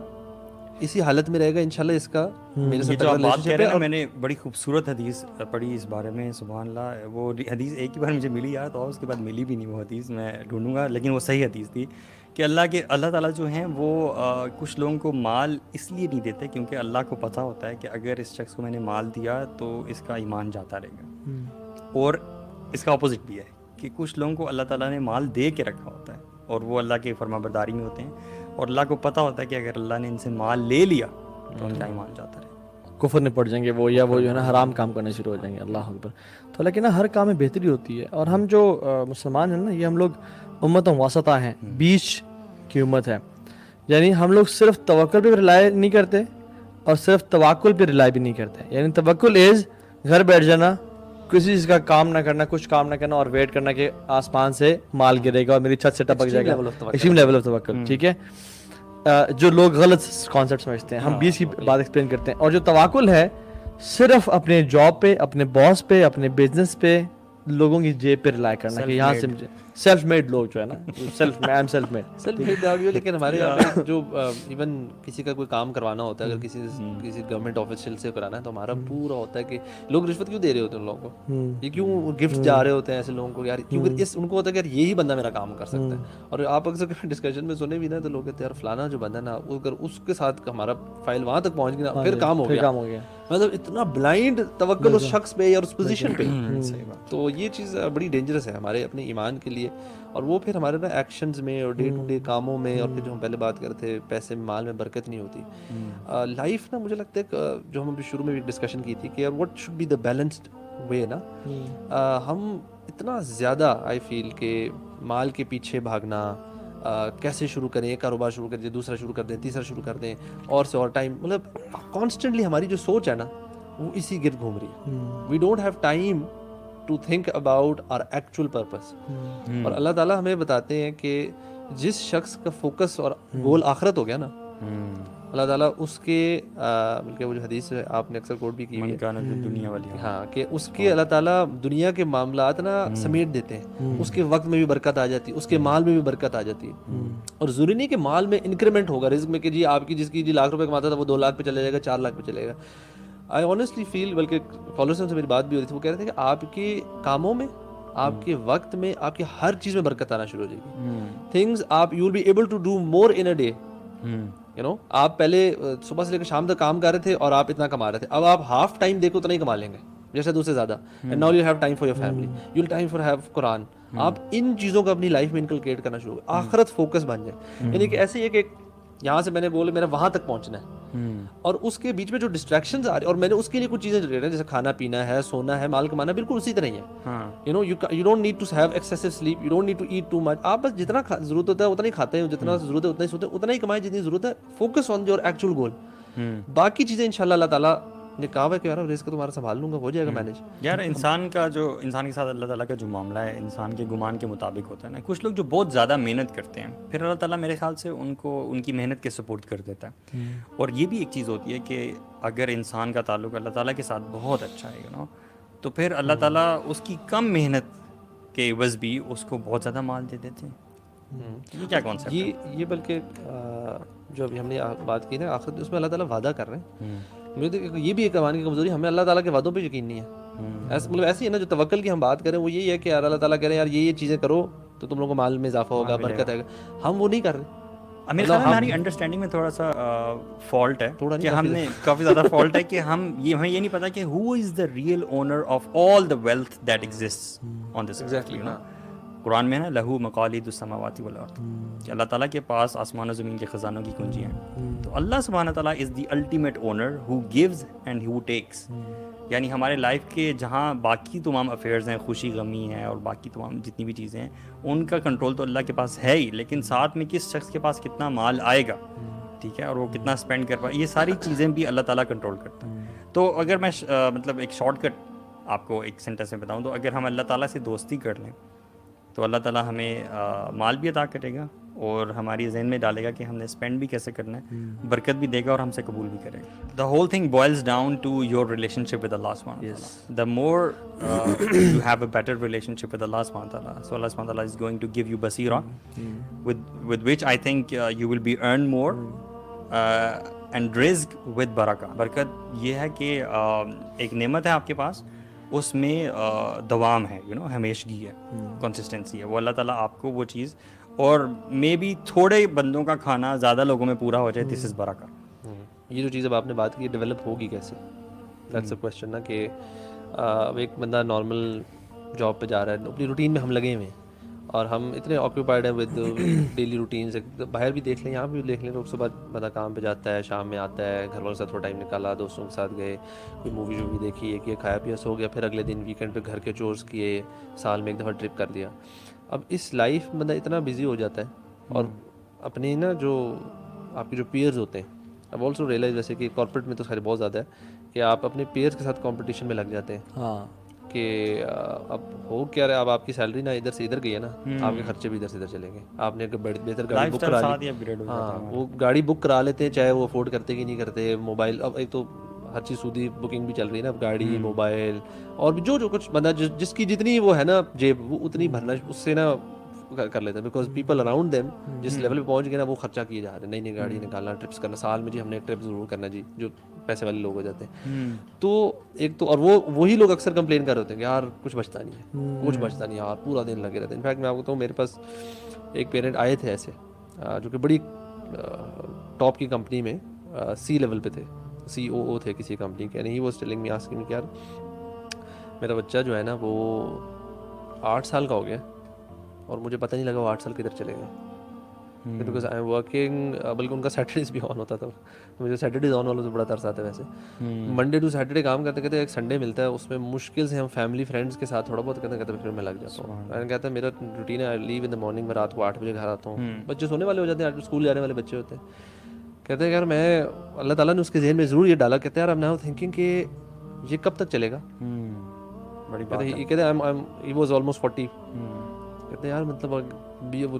اسی حالت میں رہے گا, انشاءاللہ اس کا میرے ساتھ بات کہہ رہے ہیں. میں نے بڑی خوبصورت حدیث پڑھی اس بارے میں, سبحان اللہ. وہ حدیث ایک ہی بار مجھے ملی یار, تو اس کے بعد ملی بھی نہیں وہ حدیث, میں ڈھونڈوں گا, لیکن وہ صحیح حدیث تھی کہ اللہ تعالیٰ جو ہیں وہ کچھ لوگوں کو مال اس لیے نہیں دیتے کیونکہ اللہ کو پتہ ہوتا ہے کہ اگر اس شخص کو میں نے مال دیا تو اس کا ایمان جاتا رہے گا. اور اس کا اپوزٹ بھی ہے کہ کچھ لوگوں کو اللہ تعالیٰ نے مال دے کے رکھا ہوتا ہے اور وہ اللہ کے فرما برداری میں ہوتے ہیں, اور اللہ کو پتہ ہوتا ہے کہ اگر اللہ نے ان سے مال لے لیا تو ان کا ایمان جاتا رہے. کفر میں پڑ جائیں گے وہ، یا وہ جو ہے نا حرام کام کرنے شروع ہو جائیں گے. اللہ اکبر. تو لیکن نا ہر کام میں بہتری ہوتی ہے. اور ہم جو مسلمان ہیں نا، یہ ہم لوگ امت وسطیٰ ہیں، بیچ کی امت ہے. یعنی ہم لوگ صرف توکل پہ ریلائی نہیں کرتے اور صرف توکل پہ ریلائی بھی نہیں کرتے. یعنی توکل از گھر بیٹھ جانا، کسی چیز کا کام نہ کرنا، کچھ کام نہ کرنا اور ویٹ کرنا کہ آسمان سے مال گرے گا اور میری چھت سے ٹپک جائے گا. ایکسٹریم لیول آف توکل. ٹھیک ہے، جو لوگ غلط کانسیپٹ سمجھتے ہیں. ہم 20 کی بات ایکسپلین کرتے ہیں. اور جو توکل ہے صرف اپنے جاب پہ، اپنے باس پہ، اپنے بزنس پہ، لوگوں کی جیب پہ ریلائی کرنا کہ یہاں سے مجھے سیلف میڈ لوگ جو ہے نا، سیلف میڈ. لیکن ہمارے یہاں پہ جو ایون کسی کا کوئی کام کروانا ہوتا ہے، اگر کسی گورنمنٹ آفیشیل سے کرانا ہے، تو ہمارا پورا ہوتا ہے کہ لوگ رشوت کیوں دے رہے ہوتے ہیں ان لوگوں کو، یہ کیوں گفٹ جا رہے ہوتے ہیں ایسے لوگوں کو یار، کیونکہ ان کو ہوتا ہے کہ یار یہی بندہ میرا کام کر سکتا ہے. اور آپ اکثر ڈسکشن میں سنے بھی نا، تو لوگ کہتے ہیں یار فلانا جو بندہ ہے نا، اگر اس کے ساتھ ہمارا فائل وہاں تک پہنچ گیا پھر کام ہو گیا. مطلب اتنا بلائنڈ توکل اس شخص پہ اور اس پوزیشن پہ. تو یہ چیز بڑی ڈینجرس ہے ہمارے اپنے ایمان کے لیے. اور وہ پھر ہمارے نا ایکشنز میں اور ڈے ٹو ڈے کاموں میں، اور پھر جو ہم پہلے بات کرتے تھے پیسے میں، مال میں برکت نہیں ہوتی. لائف نا مجھے لگتا ہے جو ہم ابھی شروع میں بھی ڈسکشن کی تھی کہ what should be the balanced way نا. ہم اتنا زیادہ آئی فیل کہ مال کے پیچھے بھاگنا، کیسے شروع کریں، ایک کاروبار شروع کر دیں، دوسرا شروع کر دیں، تیسرا شروع کر دیں، اور سے اور ٹائم، مطلب کانسٹنٹلی ہماری جو سوچ ہے نا وہ اسی گرد گھوم رہی ہے. We don't have time to think about our actual purpose. اور اللہ تعالیٰ ہمیں بتاتے ہیں کہ جس شخص کا فوکس اور گول آخرت ہو گیا نا، اللہ تعالیٰ اس کے بلکہ وہ جو حدیث ہے آپ نے اکثر کوٹ بھی کی ہے، دنیا والی، ہاں، کہ اس کے اللہ تعالیٰ دنیا کے معاملات نا سمیٹ دیتے ہیں. اس کے وقت میں بھی برکت آ جاتی ہے، اس کے مال میں بھی برکت آ جاتی ہے. اور ضروری نہیں کہ مال میں انکریمنٹ ہوگا رزق میں، کہ جی آپ کی جس کی جی لاکھ روپے کماتا تھا وہ 2 لاکھ پہ چلے جائے گا، 4 لاکھ پہ چلے گا. آئی آنیسٹلی فیل، بلکہ فالوورز سے میری بات بھی ہو رہی تھی، وہ کہہ رہے تھے کہ آپ کے کاموں میں، آپ کے وقت میں، آپ کی ہر چیز میں برکت آنا شروع ہو جائے گی. تھنگز آپ you will be able to do more in a day. You know, آپ پہلے صبح سے لے کے شام تک کام کر رہے تھے اور آپ اتنا کما رہے تھے، اب آپ ہاف ٹائم دیکھو اتنا ہی کما لیں گے جیسے دوسرے زیادہ. And now you have time for your family, you will time for have قرآن. آپ ان چیزوں کو اپنی لائف میں انکلکیٹ کرنا شروع کریں، آخرت فوکس بن جائے. یعنی کہ ایسے ہی کہ یہاں سے میں نے بولے میرا وہاں تک پہنچنا ہے، اور اس کے بیچ میں جو ڈسٹریکشنز آ رہی ہیں، اور میں نے اس کے لیے کچھ چیزیں جو جیسے کھانا پینا ہے، سونا ہے، مال کمانا، بالکل اسی طرح ہی ہے. You know you don't need to have excessive sleep, you don't need to eat too much. آپ بس جتنا ضرورت ہوتا ہے اتنا ہی کھاتے ہیں، جتنا ضرورت ہے اتنا ہی سوتے ہیں، اتنا ہی کمائیں جتنی ضرورت ہے. فوکس آن یور ایکچوئل گول. باقی چیزیں انشاءاللہ اللہ تعالیٰ نے کہا ہے کہ یار رزق تمہارا سنبھال لوں گا، ہو جائے گا مینیج. یار انسان کے ساتھ اللہ تعالیٰ کا جو معاملہ ہے انسان کے گمان کے مطابق ہوتا ہے نا. کچھ لوگ جو بہت زیادہ محنت کرتے ہیں، پھر اللہ تعالیٰ میرے خیال سے ان کی محنت کے سپورٹ کر دیتا ہے. اور یہ بھی ایک چیز ہوتی ہے کہ اگر انسان کا تعلق اللہ تعالیٰ کے ساتھ بہت اچھا ہے تو پھر اللہ تعالیٰ اس کی کم محنت کے عوض بھی اس کو بہت زیادہ مال دے دیتے ہیں. یہ کیا کانسیپٹ ہے؟ یہ بلکہ جو ابھی ہم نے بات کی نا آخرت، اس میں اللہ تعالیٰ وعدہ کر رہے ہیں. مجھے یہ بھی ایک ایمان کی کمزوری، ہمیں اللہ تعالیٰ کے وعدوں پہ یقین نہیں ہے. مطلب ایسی ہے نا، جو توکل کی ہم بات کریں وہ یہی ہے کہ یار اللہ تعالیٰ کہہ رہے ہیں یار یہ چیزیں کرو تو تم لوگوں کو مال میں اضافہ ہوگا، برکت آئے گا. ہم وہ نہیں کر رہے. میرے خیال میں ہماری انڈرسٹینڈنگ میں تھوڑا سا فالٹ ہے، کہ ہم نے کافی زیادہ فالٹ ہے کہ ہمیں یہ نہیں پتا کہ who is the real owner of all the wealth that exists on this exactly. قرآن میں ہے نا لہو مقالید السماوات والارض، کہ اللہ تعالیٰ کے پاس آسمان و زمین کے خزانوں کی کنجی ہیں. تو اللہ سبحانہ تعالیٰ is the ultimate owner who gives and who takes. یعنی ہمارے لائف کے جہاں باقی تمام افیئرز ہیں، خوشی غمی ہے اور باقی تمام جتنی بھی چیزیں ہیں، ان کا کنٹرول تو اللہ کے پاس ہے ہی، لیکن ساتھ میں کس شخص کے پاس کتنا مال آئے گا، ٹھیک ہے، اور وہ کتنا اسپینڈ کر پائے، یہ ساری چیزیں بھی اللہ تعالیٰ کنٹرول کرتا ہے. تو اگر میں مطلب ایک شارٹ کٹ آپ کو ایک سینٹینس میں بتاؤں تو اگر ہم اللہ تعالیٰ سے دوستی کر لیں تو اللہ تعالیٰ ہمیں مال بھی عطا کرے گا اور ہماری ذہن میں ڈالے گا کہ ہم نے اسپینڈ بھی کیسے کرنا ہے، برکت بھی دے گا اور ہم سے قبول بھی کرے گا. The whole thing boils down to your relationship with اللہ سبحانہ وتعالی. The more you have a better relationship with اللہ سبحانہ وتعالی، سو اللہ سبحانہ وتعالی is going to give you بصیرہ with which I think you will be earn more and رزق with برکہ. برکت یہ ہے کہ ایک نعمت ہے آپ کے پاس، اس میں دوام ہے، ہمیشگی ہے، کنسسٹنسی ہے. وہ اللہ تعالیٰ آپ کو وہ چیز، اور مے بی تھوڑے بندوں کا کھانا زیادہ لوگوں میں پورا ہو جائے، دس از برکہ. یہ جو چیز اب آپ نے بات کی ڈیولپ ہوگی کیسے، دیٹس اے کویسچن نا. کہ اب ایک بندہ نارمل جاب پہ جا رہا ہے، اپنی روٹین میں ہم لگے ہوئے ہیں، اور ہم اتنے آکوپائڈ ہیں ود ڈیلی روٹینس. باہر بھی دیکھ لیں, یہاں بھی دیکھ لیں, تو صبح بندہ کام پہ جاتا ہے, شام میں آتا ہے, گھر والوں کے ساتھ تھوڑا ٹائم نکالا, دوستوں کے ساتھ گئے, کوئی مووی شووی دیکھی, یہ کیا, کھایا پیا, سو گیا, پھر اگلے دن ویکینڈ پہ گھر کے چورس کیے, سال میں ایک دفعہ ٹرپ کر دیا. اب اس لائف بندہ اتنا بزی ہو جاتا ہے, اور اپنی نا جو آپ کے جو پیئرز ہوتے ہیں, اب آلسو ریئلائز جیسے کہ کارپوریٹ میں تو خیر بہت زیادہ ہے کہ آپ اپنے پیئرز کے ساتھ کمپٹیشن میں لگ جاتے ہیں. ہاں کہ اب ہو کیا رہا ہے, اب آپ کی سیلری نا ادھر سے ادھر گئی ہے نا, آپ کے خرچے بھی ادھر سے ادھر چلیں گے. آپ نے بہتر گاڑی بک کرا لی, ہاں وہ گاڑی بک کرا لیتے ہیں, چاہے وہ افورڈ کرتے کہ نہیں کرتے. موبائل, اب ایک تو ہر چیز سودی بکنگ بھی چل رہی ہے نا, اب گاڑی, موبائل, اور جو کچھ بندہ جس کی جتنی وہ ہے نا جیب, وہ اتنی بھرنا اس سے نا کر لیتے ہیں. بیکاز پیپل اراؤنڈ دیم جس لیول پہ پہنچ گئے نا, وہ خرچہ کیے جا رہے ہیں, نئی نئی گاڑی نکالنا, ٹرپس کرنا, سال میں جی ہم نے ایک ٹرپ ضرور کرنا جی, جو پیسے والے لوگ ہو جاتے ہیں. تو ایک تو, اور وہی لوگ اکثر کمپلین کر رہے ہوتے ہیں کہ یار کچھ بچتا نہیں ہے, کچھ بچتا نہیں یار, پورا دن لگے رہتے ہیں. انفیکٹ میں آپ کو بتاؤں, میرے پاس ایک پیرنٹ آئے تھے ایسے, جو کہ بڑی ٹاپ کی کمپنی میں سی لیول پہ تھے, CEO تھے کسی کمپنی کے. نہیں وہ ٹیلنگ می آسکنگ کہ یار میرا بچہ جو ہے نا وہ 8 سال کا ہو گیا, اور مجھے پتہ نہیں لگا وہ 8 سال کدھر چلے گئے. بیکاز آئی ایم ورکنگ, بلکہ ان کا سیٹرڈیز بھی آن ہوتا تھا. مجھے سیٹرڈیز آن والوں سے بڑا ترس آتا ہے ویسے. منڈے ٹو سیٹرڈے کام کرتے کرتے ایک سنڈے ملتا ہے, اس میں مشکل سے ہم فیملی فرینڈس کے ساتھ تھوڑا بہت کرتے پھر میں لگ جاتا ہوں. میں کہتا ہے میرا روٹین ہے, آئی لیو ان دا مارننگ, میں رات کو 8 بجے گھر آتا ہوں. بچے سونے والے ہو جاتے ہیں, اسکول جانے والے بچے ہوتے ہیں. کہتے ہیں یار میں, اللہ تعالیٰ نے اس کے ذہن میں ضرور یہ ڈالا, کہتے ہیں یار آئی ایم ناؤ تھنکنگ کہ یہ کب تک چلے گا. کہتے ہیں ہی واز آلموسٹ 40. کہتے ہیں یار مطلب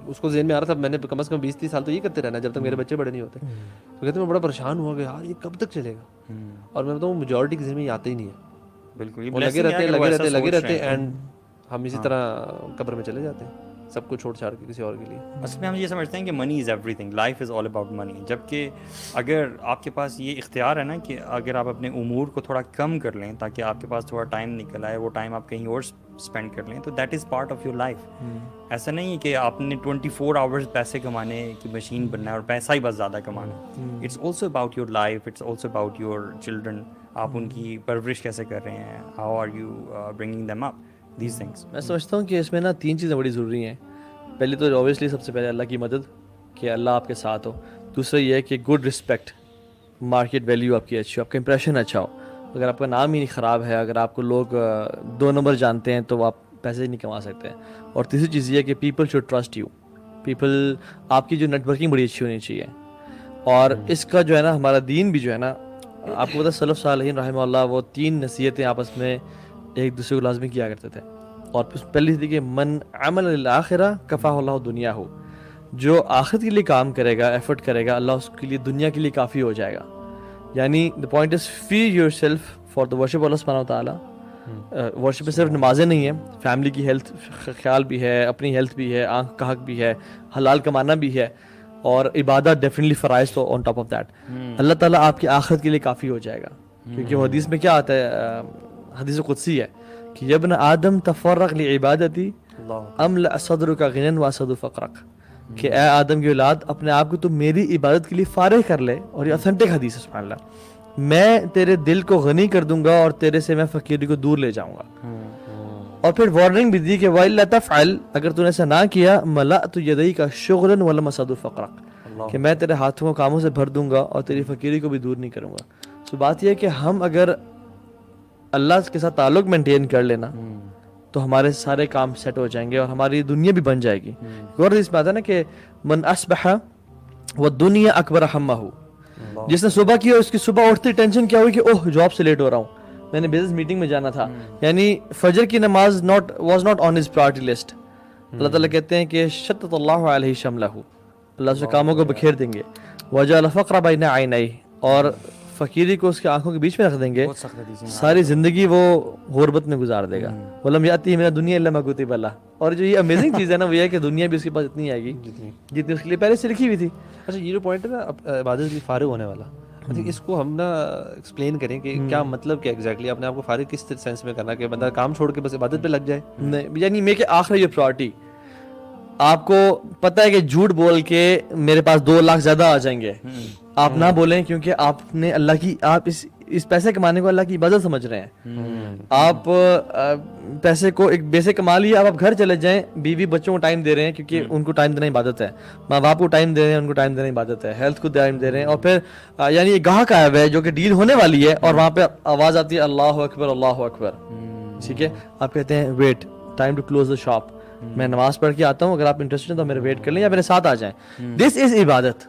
اس کو ذہن میں آ رہا تھا میں نے کم از کم 20-30 سال تو یہ کرتے رہنا جب تک میرے بچے بڑے نہیں ہوتے. تو کہتے ہیں میں بڑا پریشان ہوا کہ یار یہ کب تک چلے گا. اور میں بتاؤں میجورٹی کے ذہن میں یہ آتے ہی نہیں ہے. بالکل, وہ لگے رہتے ہیں اینڈ ہم اسی طرح قبر میں چلے جاتے ہیں, سب کو چھوڑ چھاڑ کے کسی اور کے لیے. اصل میں ہم یہ سمجھتے ہیں کہ money is everything, life is all about money. جبکہ اگر آپ کے پاس یہ اختیار ہے نا کہ اگر آپ اپنے امور کو تھوڑا کم کر لیں تاکہ آپ کے پاس تھوڑا ٹائم نکل آئے, وہ ٹائم آپ کہیں اور اسپینڈ کر لیں, تو that is part of your life. ایسا نہیں ہے کہ آپ نے 24 آورس پیسے کمانے کی مشین بننا ہے اور پیسہ ہی بس زیادہ کمانا ہے. It's also about your life, it's also about your children. آپ ان کی پرورش کیسے کر رہے ہیں, how are you bringing them up, these things. میں سمجھتا ہوں کہ اس میں نا 3 چیزیں بڑی ضروری ہیں. پہلی تو اوبیسلی سب سے پہلے اللہ کی مدد, کہ اللہ آپ کے ساتھ ہو. دوسرا یہ ہے کہ گڈ رسپیکٹ, مارکیٹ ویلیو آپ کی اچھی ہو, آپ کا امپریشن اچھا ہو. اگر آپ کا نام ہی خراب ہے, اگر آپ کو لوگ 2 نمبر جانتے ہیں, تو آپ پیسے نہیں کما سکتے. اور تیسری چیز یہ ہے کہ people should trust you. People, آپ کی جو نیٹ ورکنگ بڑی اچھی ہونی چاہیے. اور اس کا جو ہے نا ہمارا دین بھی جو ہے نا, آپ کو پتہ سلف صالحین رحمہ اللہ وہ 3 نصیحتیں آپس میں ایک دوسرے کو لازمی کیا کرتے تھے. اور پہلی تھی کہ من عمل للآخرہ کفاہ اللہ دنیا ہو, جو آخرت کے لیے کام کرے گا, ایفرٹ کرے گا, اللہ اس کے لیے دنیا کے لیے کافی ہو جائے گا. یعنی the point is free yourself for the worship اللہ سبحانہ وتعالیٰ. ورشپ میں صرف نمازیں نہیں ہیں, فیملی کی ہیلتھ خیال بھی ہے, اپنی ہیلتھ بھی ہے, آنکھ کا حق بھی ہے, حلال کمانا بھی ہے, اور عبادت ڈیفینیٹلی فرائض تو آن ٹاپ آف دیٹ. اللہ تعالیٰ آپ کی آخرت کے لیے کافی ہو جائے گا. کیونکہ وہ حدیث میں کیا آتا ہے, حدیث قدسی ہے کہ یا ابن آدم تفرغ لعبادتی املأ صدرک غنى واسد فقرک, کہ اے آدم کی اولاد اپنے آپ کو تو میری عبادت کے لیے فارغ کر لے. اور یہ اوتھینٹک حدیث ہے, سبحان اللہ. میں تیرے دل کو غنی کر دوں گا اور تیرے سے میں فقیری کو دور لے جاؤں گا. اور پھر وارننگ بھی دی کہ وَإِلَّا تَفْعَلْ, اگر تو نے ایسا نہ کیا, مَلَأْتُ يَدَيْكَ شُغْلًا وَلَمْ أَسَدُ فَقْرَكَ, کہ میں تیرے ہاتھوں کو کاموں سے بھر دوں گا اور تیری فقیری کو بھی دور نہیں کروں گا. تو بات یہ ہے کہ ہم اگر اللہ کے ساتھ تعلق مینٹین کر لینا تو ہمارے سارے کام سیٹ ہو جائیں گے اور ہماری دنیا بھی بن جائے گی. اور اس بات ہے نا کہ من اصبح والدنیا اکبر ہمہ, جس نے صبح کی اور اس کی صبح اٹھتی ٹینشن کیا ہوئی کہ اوہ جاب سے لیٹ ہو رہا ہوں, میں نے بزنس میٹنگ میں جانا تھا. یعنی فجر کی نماز was not on his priority list. اللہ تعالیٰ کہتے ہیں کہ شتت اللہ علیہ شملہ, اللہ اس کے کاموں کو بکھیر دیں گے. وجعل فقر بین عینیہ, اور فقیری کو اس کے آنکھوں کے بیچ میں رکھ دیں گے, ساری زندگی وہ غربت میں گزار دے گا. ولم یاتی من الدنیا الا ما کتب له. اور جو یہ امیزنگ چیز ہے نا وہ یہ ہے کہ دنیا بھی اس کے پاس اتنی آئے گی جتنی اس کے لیے پہلے سے لکھی ہوئی تھی. اچھا یہ جو پوائنٹ ہے نا عبادت کے لیے فارغ ہونے والا, اس کو ہم نا ایکسپلین کریں کہ کیا مطلب کیا ایگزیکٹلی اپنے آپ کو فارغ کس سینس میں کرنا, کہ بندہ کام چھوڑ کے بس عبادت پہ لگ جائے. یعنی میک آخر یہ پرائرٹی. آپ کو پتہ ہے کہ جھوٹ بول کے میرے پاس 2 لاکھ زیادہ آ جائیں گے, آپ نہ بولیں, کیونکہ آپ نے اللہ کی, آپ اس اس پیسے کمانے کو اللہ کی عبادت سمجھ رہے ہیں. آپ پیسے کو ایک بیسک کما لیے, اب آپ گھر چلے جائیں, بیوی بچوں کو ٹائم دے رہے ہیں کیونکہ ان کو ٹائم دینا عبادت ہے, ماں باپ کو ٹائم دے رہے ہیں ان کو ٹائم دینا عبادت ہے, ہیلتھ کو ٹائم دے رہے ہیں, اور پھر یعنی یہ گاہک آیا ہوا ہے جو کہ ڈیل ہونے والی ہے, اور وہاں پہ آواز آتی ہے اللہ اکبر اللہ اکبر, ٹھیک ہے, آپ کہتے ہیں wait time to close the shop, میں نماز پڑھ کے آتا ہوں, اگر آپ انٹرسٹڈ ہیں تو میرے ویٹ کر لیں یا میرے ساتھ آ جائیں. دس از عبادت.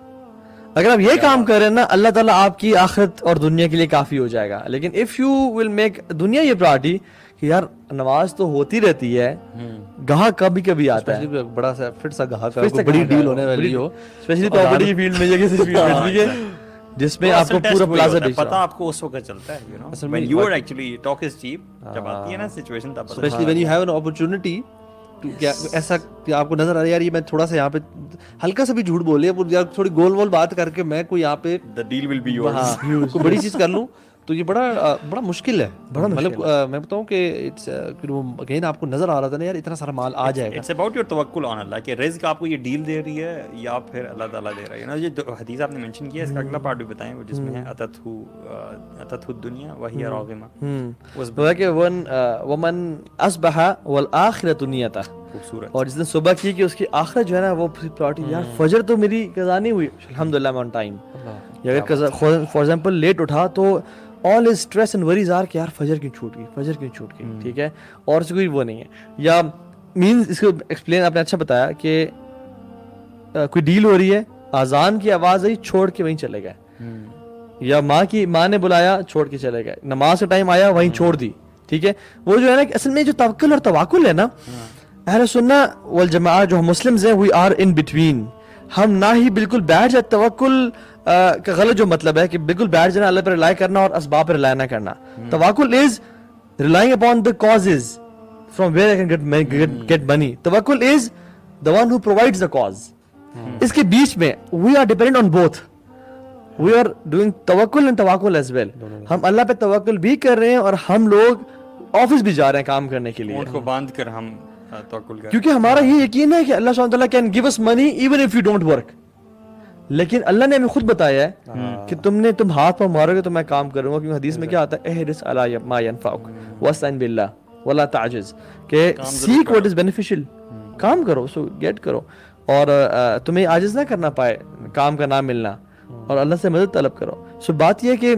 اگر آپ یہ کام کر رہے ہیں نا, اللہ تعالیٰ آپ کی آخرت اور دنیا کے لیے کافی ہو جائے گا. لیکن اف یو ول میک دنیا یہ پرائرٹی کہ یار نماز تو ہوتی رہتی ہے, گاہک کبھی کبھی آتا ہے, بڑا سا فٹ سا گاہک ہے, بڑی ڈیل ہونے والی ہو, اسپیشلی پراپرٹی کی فیلڈ میں یا کسی فیلڈ میں جس میں آپ کو پورا پلازا پتہ آپ کو اس وقت چلتا ہے, you know when you are actually talk is cheap, جب آتی ہے نا سچویشن تب پتہ especially when you have an opportunity ایسا کہ آپ کو نظر آ رہا ہے یار یہ میں تھوڑا سا یہاں پہ ہلکا سا بھی جھوٹ بول لیا, یا تھوڑی گول وول بات کر کے میں کوئی یہاں پہ the deal will be yours, کوئی بڑی چیز کر لوں, تو یہ بڑا مشکل ہے. مطلب میں بتاؤں کہ اگین آپ کو نظر آ رہا تھا نا یار اتنا سارا مال آ جائے گا. اٹس اباؤٹ یور توکل آن اللہ, کہ رزق آپ کو یہ ڈیل دے رہی ہے یا پھر اللہ تعالیٰ دے رہا ہے. نا یہ حدیث آپ نے مینشن کیا, اس کا اگلا پارٹ بھی بتائیں وہ جس میں ہے اتت الدنیا وہی راغمہ, کہ ومن اصبح والآخرۃ نیتہ, خوبصورت, اور جس نے صبح کی کہ اس کی آخرت جو ہے نا وہ پراٹی, یار فجر تو میری قضا نہیں ہوئی الحمدللہ میں آن ٹائم, یا اگر فار ایگزامپل لیٹ اٹھا تو all is stress and worries are کہ یار فجر کیوں چھوٹ گئی, فجر کیوں چھوٹ گئی, ٹھیک ہے, اور اس کوئی وہ نہیں ہے. یا مینز اس کو ایکسپلین آپ نے اچھا بتایا کہ کوئی ڈیل ہو رہی ہے, اذان کی آواز آئی, چھوڑ کے وہیں چلے گئے, یا ماں نے بلایا چھوڑ کے چلے گئے, نماز کا ٹائم آیا وہیں چھوڑ دی, ٹھیک ہے. وہ جو ہے نا اصل میں جو توکل اور تواکل ہے نا, اہل سنہ والجماعہ جو ہم مسلمز ہیں, وی آر ان بٹوین. ہم نہ ہی بالکل بیٹھ جائے, توکل کا غلط جو مطلب ہے کہ بالکل بیٹھ جانا, اللہ پر ریلائی کرنا اور اسباب پر ریلائی نہ کرنا. توکل is relying upon the causes from where I can get money. توکل is the one who provides the cause. اس کے بیچ میں we are dependent on both. We are doing توکل اینڈ توکل ایز ویل. ہم اللہ پہ توکل بھی کر رہے ہیں اور ہم لوگ آفس بھی جا رہے ہیں کام کرنے کے لیے, اونٹ کو باندھ کر ہم توکل کریں, کیونکہ ہمارا یہ یقین ہے کہ اللہ سبحانہ وتعالیٰ can give us money even if you don't work. لیکن اللہ نے ہمیں خود بتایا ہے کہ تم ہاتھ پہ مارو گے تو میں کام کروں گا, کیونکہ حدیث میں کیا آتا ہے, احرص علی ما ینفعک واستعن باللہ ولا تعجز, کہ سیک واٹ از بینیفیشل, کام کرو, سو گیٹ کرو, اور تمہیں عاجز نہ کرنا پائے کام کا نہ ملنا, اور اللہ سے مدد طلب کرو. سو بات یہ کہ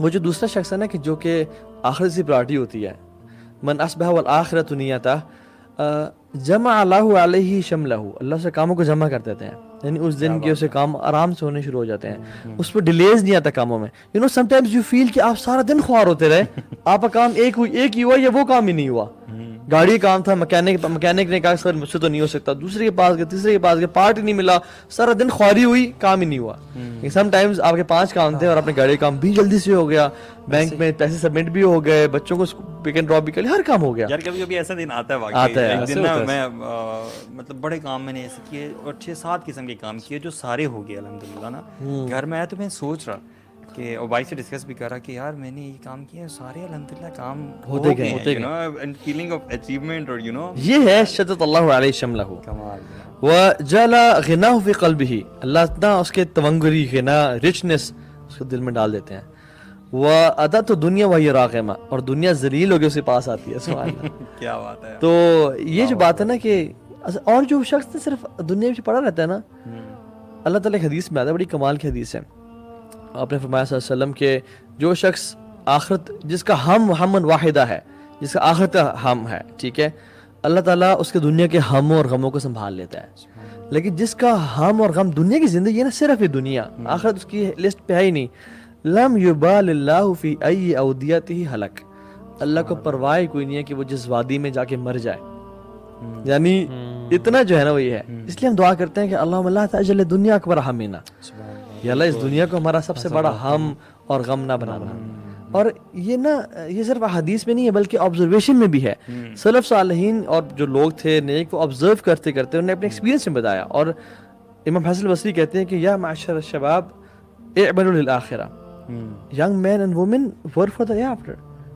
وہ جو دوسرا شخص ہے نا کہ جو کہ آخرت سے پرائرٹی ہوتی ہے, من اصبح والآخرۃ نیتہ جمع اللہ علیہ شملہ, اللہ سے کاموں کو جمع کر دیتے ہیں, یعنی اس دن کے اسے کام آرام سے ہونے شروع ہو جاتے ہیں, اس پہ ڈیلیز نہیں آتا کاموں میں. You know sometimes you feel کہ آپ سارا دن خوار ہوتے رہے, آپ کا کام ایک ہی ہوا یا وہ کام ہی نہیں ہوا. گاڑی کا کام تھا, مکینک نے کہا سر مجھ سے تو نہیں ہو سکتا, دوسرے کے پاس گئے, تیسرے کے پاس گئے, پارٹ ہی نہیں ملا, سارا دن خواری ہوئی, کام ہی نہیں ہوا. سم ٹائمز آپ کے 5 کام تھے اور اپنے گاڑی کا کام بھی جلدی سے ہو گیا, بینک میں پیسے سبمٹ بھی ہو گئے, بچوں کو پک اینڈ ڈراپ بھی کر لیا, ہر کام ہو گیا. یار کبھی کبھی ایسا دن آتا ہے واقعی, ایک دن نا میں مطلب بڑے کام میں نے ایسے کیے اور 6-7 قسم کے کام کیے جو سارے ہو گئے الحمدللہ نا. گھر میں آیا تو میں سوچ رہا کہ اور بھائی سے ڈسکس بھی کرا کہ یار میں نے یہ کام کیا, سارے الحمدللہ کام ہوتے گئے, you know, and feeling of achievement, اور یو نو یہ ہے شدت اللہ علیہ شملہ, وجعل غناہ فی قلبہ, اللہ اتنا اس کے تونگری, غنا, رچنس اس کے دل میں ڈال دیتے ہیں. وعدت دنیا وہی راغمہ, اور دنیا ذلیل ہو کے اس کے پاس آتی ہے. سبحان اللہ, کیا بات ہے. تو یہ جو بات ہے نا کہ اور جو شخص صرف دنیا میں پڑا رہتا ہے نا, اللہ تعالیٰ کی حدیث میں آتا ہے, بڑی کمال کی حدیث ہے, آپ نے فرمایا صلی اللہ علیہ وسلم کہ جو شخص آخرت, جس کا ہم واحدہ ہے, جس کا آخرت ہم ہے, ٹھیک ہے, اللہ تعالیٰ اس کے دنیا کے ہموں اور غموں کو سنبھال لیتا ہے. لیکن جس کا ہم اور غم دنیا کی زندگی ہے نا, صرف یہ دنیا, آخرت اس کی لسٹ پہ ہے ہی نہیں. لم یبال اللہ فی ای اودیتہ ہلک, اللہ کو پرواہ کوئی نہیں ہے کہ وہ جس وادی میں جا کے مر جائے. یعنی اتنا جو ہے نا وہ یہ ہے. اس لیے ہم دعا کرتے ہیں کہ اللہم لا تجعل دنیا اکبر ہمنا, یا اللہ اس دنیا کو ہمارا سب سے بڑا ہم اور غم نہ بنانا. اور یہ نا یہ صرف حدیث میں نہیں ہے بلکہ آبزرویشن میں بھی ہے. سلف صالحین اور جو لوگ تھے نیک, وہ آبزرو کرتے کرتے انہوں نے اپنے ایکسپیرینس میں بتایا. اور امام حسن البصری کہتے ہیں کہ یا معشر الشباب اعملوا للآخرہ, young men and women work for the after.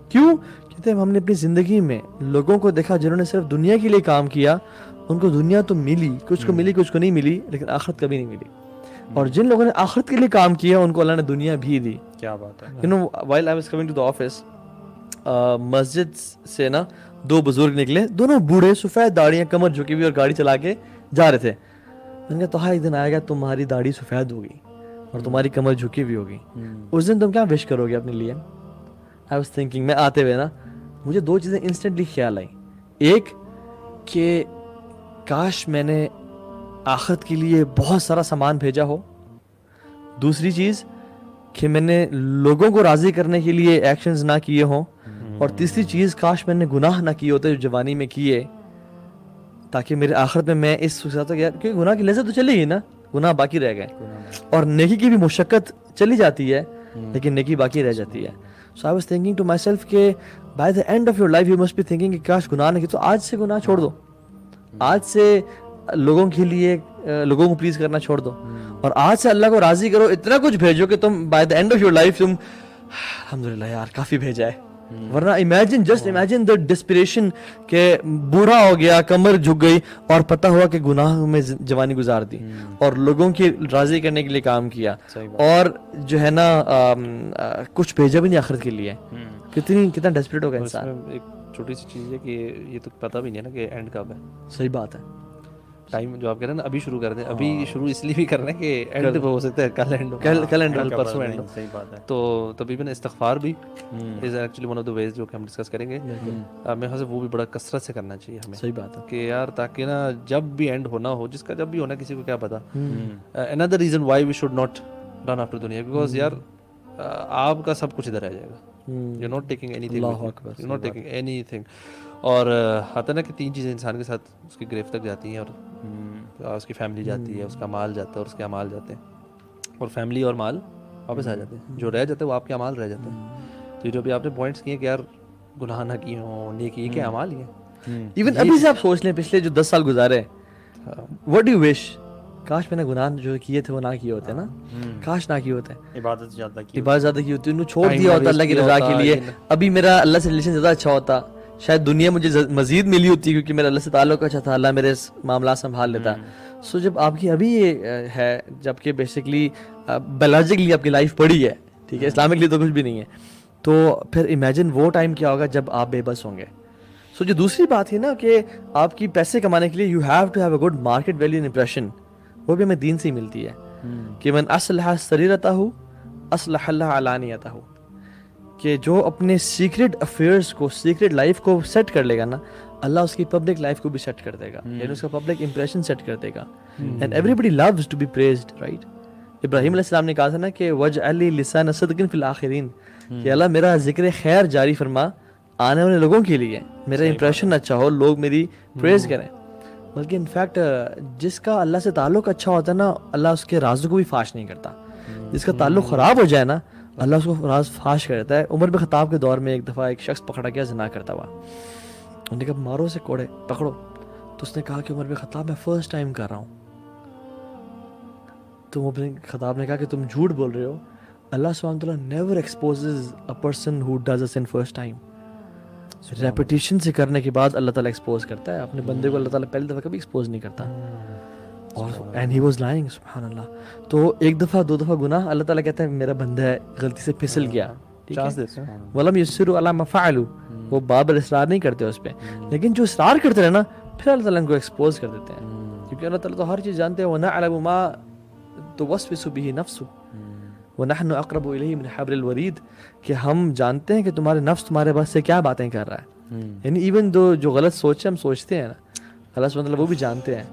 کیوں؟ کہتے ہیں ہم نے اپنی زندگی میں لوگوں کو دیکھا جنہوں نے صرف دنیا کے لیے کام کیا, ان کو دنیا تو ملی, کچھ کو ملی کچھ کو نہیں ملی, لیکن آخرت کبھی نہیں ملی. اور جن لوگوں نے آخرت کے لیے کام کیا ان کو اللہ نے دنیا بھی دی. کیا بات ہے. You know, while I was coming to the office, مسجد سے نا 2 بزرگ نکلے, دونوں بوڑھے, سفید داڑیاں, کمر جھکی ہوئی, اور گاڑی چلا کے جا رہے تھے. میں نے کہا تو ایک دن آئے گا تمہاری داڑھی سفید ہوگی اور تمہاری کمر جھکی ہوئی ہوگی, اس دن تم کیا وش کرو گے اپنے لیے؟ I was thinking, میں آتے ہوئے نا مجھے 2 چیزیں انسٹنٹلی خیال آئیں. ایک کہ کاش میں نے آخرت کے لیے بہت سارا سامان بھیجا ہو. دوسری چیز کہ میں نے لوگوں کو راضی کرنے کے لیے ایکشنز نہ کیے ہوں. اور تیسری چیز کاش میں نے گناہ نہ کیے ہوتے جو جوانی میں کیے, تاکہ میرے آخرت میں اس ساتھ گیا, کیونکہ گناہ کی لذت تو چلی گئی نا, گناہ باقی رہ گئے, اور نیکی کی بھی مشقت چلی جاتی ہے لیکن نیکی باقی رہ جاتی ہے. So I was thinking to myself کہ by the end of your life you must be thinking کہ کاش گناہ نہ کی, تو آج سے گناہ چھوڑ دو, آج سے لوگوں کے لیے لوگوں کو پلیز کرنا چھوڑ دو, اور آج سے اللہ کو راضی کرو, اتنا کچھ بھیجو کہ تم by the and of your life تم الحمدللہ یار کافی بھیجا ہے. ورنہ امیجن دا ڈسپریشن کہ بوڑھا ہو گیا, کمر جھک گئی, اور پتہ ہوا کہ گناہ میں جوانی گزار دی اور لوگوں کی راضی کرنے کے لیے کام کیا, اور جو ہے نا کچھ بھیجا بھی نہیں آخرت کے لیے. کتنا ڈیسپریٹ ہوگا انسان. ایک چھوٹی سی چیز ہے کہ یہ تو پتہ بھی نہیں ہے نا کہ اینڈ کب ہے. صحیح بات ہے. ٹائم جو آپ کہہ رہے ہیں نا ابھی شروع کر دیں, ابھی شروع اس لیے بھی کر رہے ہیں کہ اینڈ ہو سکتا ہے کل اینڈ, کل پرسوں اینڈ. صحیح بات ہے. تو تقریباً استغفار بھی is actually one of the ways جو کہ ہم ڈسکس کریں گے. میرے خیال سے وہ بھی بڑا کثرت سے کرنا چاہیے ہمیں. صحیح بات ہے کہ یار تاکہ نا جب بھی اینڈ ہونا ہو, جس کا جب بھی ہونا کسی کو کیا پتا. another reason why we should not run after دنیا, بیکاز یار آپ کا سب کچھ ادھر رہ جائے گا. you're not taking anything, you're not taking anything. اور آتا نا کہ 3 چیزیں انسان کے ساتھ اس کی گریف تک جاتی ہیں, اور اس کی فیملی جاتی ہے, اس کا مال جاتا ہے, اور اس کے اعمال جاتے ہیں, اور فیملی اور مال واپس آ جاتے ہیں. جو رہ جاتے ہیں وہ آپ کے اعمال رہ جاتے ہیں. تو جو بھی آپ نے پوائنٹس کیے کہ یار گناہ نہ کیے ہوں, نیکی, یہ کیا اعمال ہی ہیں. ایون ابھی سے آپ سوچ لیں پچھلے جو 10 سال گزارے, what do you wish, کاش میں نے گناہ جو کیے تھے وہ نہ کیے ہوتے نا, کاش نہ کیے ہوتے, عبادت زیادہ کی ہوتی, انہوں چھوڑ دیا ہوتا اللہ کی رضا کے لیے, ابھی میرا اللہ سے ریلیشن زیادہ اچھا ہوتا, شاید دنیا مجھے مزید ملی ہوتی کیونکہ میرا اللہ سے تعلق اچھا تھا, اللہ میرے معاملات سنبھال لیتا. سو جب آپ کی ابھی یہ ہے, جب کہ بیسکلی بایولوجیکلی آپ کی لائف پڑی ہے, ٹھیک ہے, اسلامکلی تو کچھ بھی نہیں ہے, تو پھر امیجن وہ ٹائم کیا ہوگا جب آپ بے بس ہوں گے. سو جو دوسری بات ہے نا کہ آپ کی پیسے کمانے کے لیے you have to have a good market value and impression, وہ بھی ہمیں دین سے ہی ملتی ہے کہ من اصلح سریرتہ اصلح اللہ علانیتہ, کہ جو اپنے سیکرٹ افیئرس کو, سیکرٹ لائف کو سیٹ کر لے گا نا, اللہ اس کی پبلک لائف کو بھی سیٹ کر دے گا, یعنی اس کا پبلک امپریشن سیٹ کر دے گا. And everybody loves to be praised, right. ابراہیم علیہ السلام نے کہا تھا نا کہ وجعل لی لسان صدق فی الآخرین, کہ اللہ میرا ذکر خیر جاری فرما آنے والے لوگوں کے لیے, میرا امپریشن اچھا ہو, لوگ میری پریز کریں. بلکہ انفیکٹ جس کا اللہ سے تعلق اچھا ہوتا ہے نا, اللہ اس کے رازوں کو بھی فاش نہیں کرتا. جس کا تعلق خراب ہو جائے نا, اللہ اس کو راز فاش کر دیتا ہے. عمر بن خطاب کے دور میں ایک دفعہ ایک شخص پکڑا گیا زنا کرتا ہوا, انہوں نے کہا مارو سے کوڑے پکڑو, تو اس نے کہا کہ عمر بن خطاب میں فرسٹ ٹائم کر رہا ہوں. تو عمر بن خطاب نے کہا کہ تم جھوٹ بول رہے ہو, اللہ سبحانہ وتعالیٰ never exposes a person who does a sin first time. Repetition سے کرنے کے بعد اللہ تعالیٰ ایکسپوز کرتا ہے اپنے بندے کو, اللہ تعالیٰ پہلی دفعہ کبھی ایکسپوز نہیں کرتا. اور اینڈ ہی واز لائنگ, سبحان اللہ. تو 1 دفعہ 2 دفعہ گناہ, اللہ تعالیٰ کہتا ہے میرا بندہ ہے غلطی سے پھسل گیا, وَلَمْ يُصِرُّوا عَلَىٰ مَا فَعَلُوا, وہ بابر اصرار نہیں کرتے اس پہ. لیکن جو اصرار کرتے رہے نا, پھر اللہ تعالیٰ ان کو ایکسپوز کر دیتے ہیں, کیونکہ اللہ تعالیٰ تو ہر چیز جانتے ہیں. وَنَعْلَمُ مَا تُوَسْوِسُ بِهِ نَفْسُهُ وَنَحْنُ أَقْرَبُ إِلَيْهِ مِنْ حَبْلِ الْوَرِيدِ, کہ ہم جانتے ہیں کہ تمہارے نفس تمہارے بس سے کیا باتیں کر رہا ہے. یعنی ایون دو جو غلط سوچ ہم سوچتے ہیں نا, اللہ سبحانہ وتعالیٰ وہ بھی جانتے ہیں.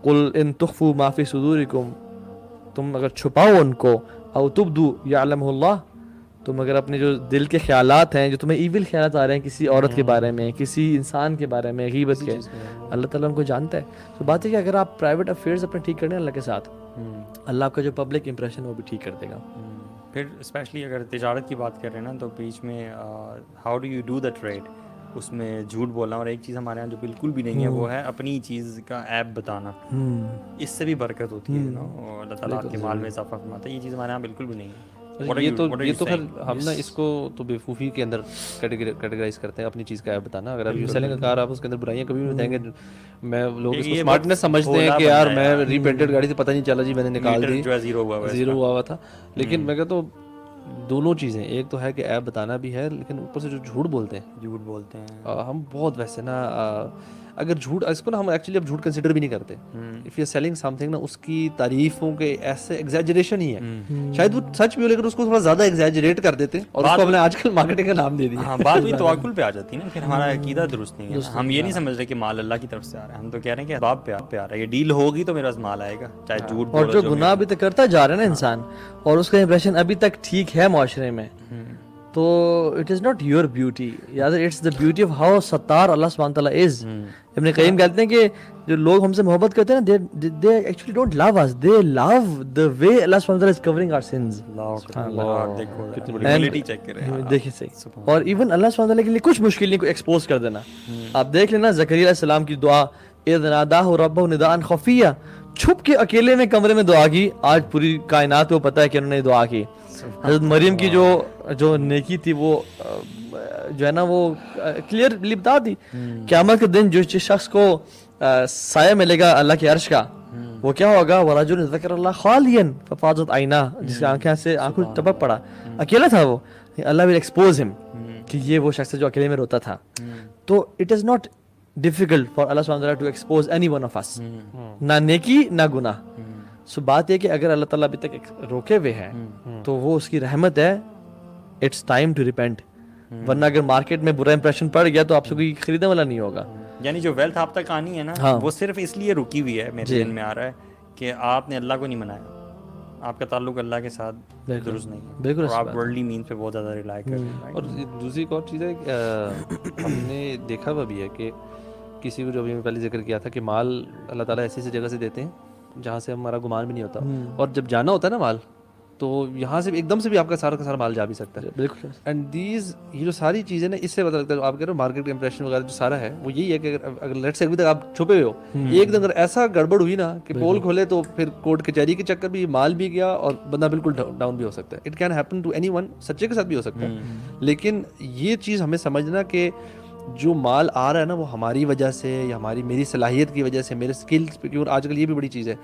قُلْ إِن تُخْفُوا مَا فِي صُدُورِكُمْ, تم اگر چھپاؤ ان کو, او تبدو يعلمه اللہ, تم اگر اپنے جو دل کے خیالات ہیں, جو تمہیں ایول خیالات آ رہے ہیں کسی عورت کے بارے میں, کسی انسان کے بارے میں, غیبت کے, اللہ تعالیٰ ان کو جانتا ہے. تو بات ہے کہ اگر آپ پرائیویٹ افیئرز اپنے ٹھیک کریں اللہ کے ساتھ, اللہ آپ کا جو پبلک امپریشن وہ بھی ٹھیک کر دے گا. پھر اسپیشلی اگر تجارت کی بات کر رہے ہیں نا, تو بیچ میں how do you do the trade, اس میں جھوٹ بولنا, اور ایک چیز ہمارے یہاں جو بالکل بھی نہیں ہے وہ ہے اپنی چیز کا ایپ بتانا. اس سے بھی برکت ہوتی ہے نا, اور اللہ تعالیٰ آپ کے مال میں اضافہ فرماتا ہے. یہ چیز ہمارے یہاں بالکل بھی نہیں ہے. یہ تو پھر ہم نا اس کو تو بیوقوفی کے اندر کیٹیگرائز کرتے ہیں اپنی چیز کا ایپ بتانا. اگر آپ یو سیلنگ کا کار آپ اس کے اندر برائیاں کبھی بھی بتائیں گے, میں لوگ اس کو اسمارٹنیس سمجھتے ہیں کہ یار میں ری پینٹڈ گاڑی سے پتہ نہیں چلا جی میں نے نکال دی, زیرو ہوا ہوا تھا. لیکن میں کہتا ہوں دونوں چیزیں, ایک تو ہے کہ ایپ بتانا بھی ہے, لیکن اوپر سے جو جھوٹ بولتے ہیں ہم بہت ویسے نا, اگر جھوٹ اس کو نا ہم ایکچولی اب جھوٹ کنسیڈر بھی نہیں کرتے. If you are selling something نا, اس کی تعریفوں کے ایسے ایگزیجریشن ہی ہے, شاید وہ سچ بھی ہو لیکن اس کو تھوڑا زیادہ ایگزیجریٹ کر دیتے ہیں اور اس کو ہم نے آج کل مارکیٹنگ کا نام دے دیا. ہاں بات بھی توکل پہ آ جاتی ہے نا, پھر ہمارا عقیدہ درست نہیں ہے. ہم یہ نہیں سمجھ رہے کہ مال اللہ کی طرف سے آ رہا ہے, ہم تو کہہ رہے ہیں کہ اسباب پہ آ رہا ہے, یہ ڈیل ہوگی تو میرا مال آئے گا, چاہے جھوٹ بولو. اور جو گناہ ابھی تک کرتا جا رہا ہے نا انسان, اور اس کا امپریشن ابھی تک ٹھیک ہے معاشرے میں, تو it is not your beauty, یاد it's the beauty of how ستار اللہ سبحانہ تعالیٰ از. ابن قیم کہتے ہیں کہ جو لوگ ہم سے محبت کرتے ہیں نا, they actually don't love us, they love the way Allah subhanahu wa ta'ala is covering our sins. دیکھیں صحیح. اور ایون اللہ سبحانہ تعالیٰ کے لیے کچھ مشکلیں کو ایکسپوز کر دینا. آپ دیکھ لینا زکریا علیہ السلام کی دعا, اذ ناداہ ربہ نداء خفیہ, چھپ کے اکیلے میں کمرے میں دعا کی. آج پوری کائنات کو پتہ ہے کہ انہوں نے دعا کی. حضرت مریم کی جو نیکی تھی وہ جو ہے نا وہ کلیئرلی بتا دی. قیامت کے دن جو شخص کو سایہ ملے گا اللہ کے عرش کا, وہ کیا ہوگا, ورجل ذکر اللہ خالیا ففاضت عیناہ, جس کی آنکھیں سے آنکھوں ٹپک پڑا, اکیلا تھا وہ, اللہ ول ایکسپوز ہم کہ یہ وہ شخص ہے جو اکیلے میں روتا تھا. تو it is not difficult for اللہ سبحانہ وتعالی to expose any one of us, نہ نیکی نہ گناہ. سو بات یہ کہ اگر اللہ تعالیٰ ابھی تک روکے ہوئے ہے تو وہ اس کی رحمت ہے, اٹس ٹائم ٹو ریپینٹ. ورنہ اگر مارکیٹ میں برا امپریشن پڑ گیا تو آپ سے کوئی خریدنے والا نہیں ہوگا. یعنی جو ویلتھ آپ تک آنی ہے نا, وہ صرف اس لیے رکی ہوئی ہے, میرے ذہن میں آ رہا ہے کہ آپ نے اللہ کو نہیں منایا, آپ کا تعلق اللہ کے ساتھ درست نہیں ہے, بالکل, اور آپ ورلڈلی مینس پہ بہت زیادہ ریلائی کر رہے ہیں. اور دوسری ایک اور چیز ہے, ہم نے دیکھا ہوا بھی ہے کہ کسی کو جو ابھی میں پہلے ذکر کیا تھا کہ مال اللہ تعالیٰ ایسی جگہ سے دیتے ہیں جہاں سے ہمارا گمان بھی نہیں ہوتا, اور جب جانا ہوتا ہے نا مال, تو یہاں سے ایک دم سے بھی آپ کا سارا مال جا بھی سکتا ہے. بالکل. اینڈ دیز یہ جو ساری چیزیں نا, اس سے پتہ لگتا ہے آپ کہہ رہے ہو مارکیٹ کا امپریشن وغیرہ جو سارا ہے وہ یہی ہے کہ اگر لیٹ سے ابھی تک آپ چھپے ہوئے ہو, ایک دن اگر ایسا گڑبڑ ہوئی نا کہ پول کھولے تو پھر کورٹ کچہری کے چکر بھی مال بھی گیا اور بندہ بالکل ڈاؤن بھی ہو سکتا ہے. It can happen to anyone, سچے کے ساتھ بھی ہو سکتا ہے. لیکن یہ چیز ہمیں سمجھنا کہ جو مال آ رہا ہے نا وہ ہماری وجہ سے یا میری صلاحیت کی وجہ سے, میرے اسکلس پہ, کیونکہ آج کل یہ بھی بڑی چیز ہے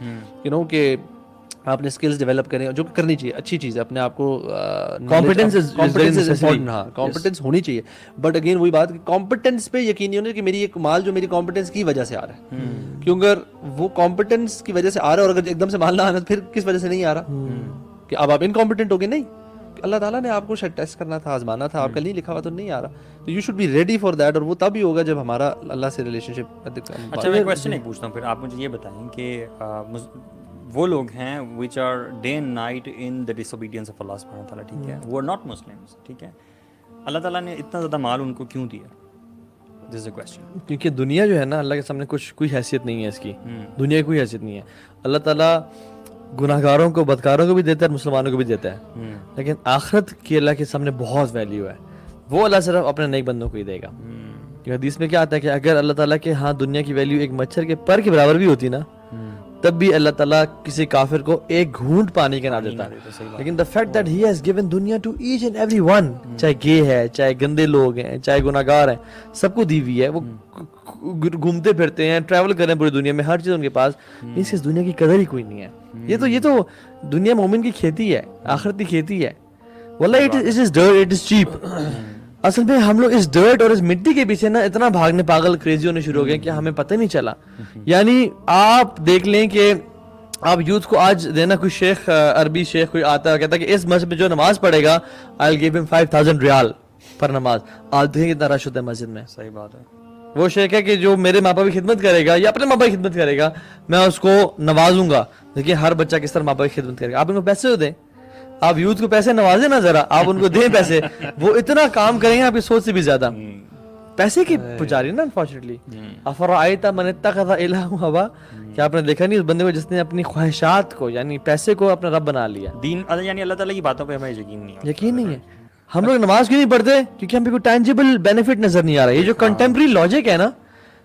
کہ آپ نے اسکلز ڈیولپ کریں, جو کرنی چاہیے, اچھی چیز ہے, اپنے آپ کو کمپٹنس ہونی چاہیے. بٹ اگین وہی بات کہ کمپٹنس پہ یقین نہیں ہونا کہ میری ایک مال جو میری کمپٹنس کی وجہ سے آ رہا ہے, کیونکہ اگر وہ کمپٹنس کی وجہ سے آ رہا ہے اور اگر ایک دم سے مال نہ آنا پھر کس وجہ سے نہیں آ رہا, کہ اب آپ انکمپٹنٹ ہو گئے. نہیں, اللہ تعالیٰ نے آپ کو شاید ٹیسٹ کرنا تھا, آزمانا تھا, آپ کا نہیں لکھا ہوا تو نہیں آ رہا. تو you should be ready for that, اور وہ تب ہی ہوگا جب ہمارا اللہ سے ریلیشن شپ. اچھا میں کویسچن ایک پوچھتا ہوں, پھر آپ مجھے یہ بتائیں کہ وہ لوگ ہیں which are day and night in the disobedience of Allah subhanahu wa ta'ala, ٹھیک ہے, وہ are not Muslims, ٹھیک ہے, اللہ تعالیٰ نے اتنا زیادہ مال ان کو کیوں دیا؟ This is a question. کیونکہ دنیا جو ہے نا اللہ کے سامنے کوئی حیثیت نہیں ہے اس کی, دنیا کی کوئی حیثیت نہیں ہے. اللہ تعالیٰ گناہ گاروں کو, بدکاروں کو بھی دیتا ہے اور مسلمانوں کو بھی دیتا ہے, لیکن آخرت کی اللہ کے سامنے بہت ویلیو ہے, وہ اللہ صرف اپنے نیک بندوں کو ہی دے گا. حدیث میں کیا آتا ہے کہ اگر اللہ تعالیٰ کے ہاں دنیا کی ویلیو ایک مچھر کے پر کے برابر بھی ہوتی نا, تب بھی اللہ تعالیٰ کسی کافر کو ایک گھونٹ پانی کا نہ دیتا. لیکن the fact that he has given دنیا to each and every one, چاہے گے ہے, چاہے گندے لوگ ہیں, چاہے گناہ گار ہیں, سب کو دی ہوئی ہے. وہ گھومتے پھرتے ہیں, ٹریول کر رہے ہیں پوری دنیا میں, ہر چیز ان کے پاس. اس دنیا کی قدر ہی کوئی نہیں ہے. یہ تو دنیا مومن کی کھیتی ہے, آخرت کی کھیتی ہے. واللہ it is dirt, it is cheap. اصل میں ہم لوگ اس ڈرٹ اور اس مٹی کے پیچھے نا اتنا بھاگنے پاگل کریزی ہونے شروع ہو گئے کہ ہمیں پتہ نہیں چلا. یعنی آپ دیکھ لیں کہ آپ یوتھ کو آج دینا, کوئی شیخ, عربی شیخ کوئی آتا ہے کہتا ہے کہ اس مسجد میں جو نماز پڑھے گا I'll give him 5,000 ریال پر نماز. آج دیکھیں کتنا رش ہوتا ہے مسجد میں. صحیح بات ہے. وہ شیخ ہے کہ جو میرے ماں باپ کی خدمت کرے گا یا اپنے ماں باپ کی خدمت کرے گا, میں اس کو نوازوں گا. دیکھیے ہر بچہ کس طرح ماں باپ کی خدمت کرے گا. آپ ان کو پیسے دیں, آپ یوتھ کو پیسے نوازیں نا ذرا, آپ ان کو دیں پیسے, وہ اتنا کام کریں گے آپ کی سوچ سے بھی زیادہ. پیسے کی پجاری نا انفارچونیٹلی. افرأیت من اتخذ الہہ ہوا, کیا آپ نے دیکھا نہیں اس بندے کو جس نے اپنی خواہشات کو یعنی پیسے کو اپنا رب بنا لیا. دین یعنی اللہ تعالیٰ کی باتوں پہ ہمیں یقین نہیں ہے. ہم لوگ نماز کیوں نہیں پڑھتے؟ کیونکہ ہمیں کوئی ٹینجیبل بینیفٹ نظر نہیں آ رہا. یہ جو کنٹمپریری لاجک ہے نا,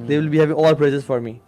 they will be having all praises for me.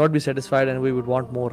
not be satisfied and we would want more.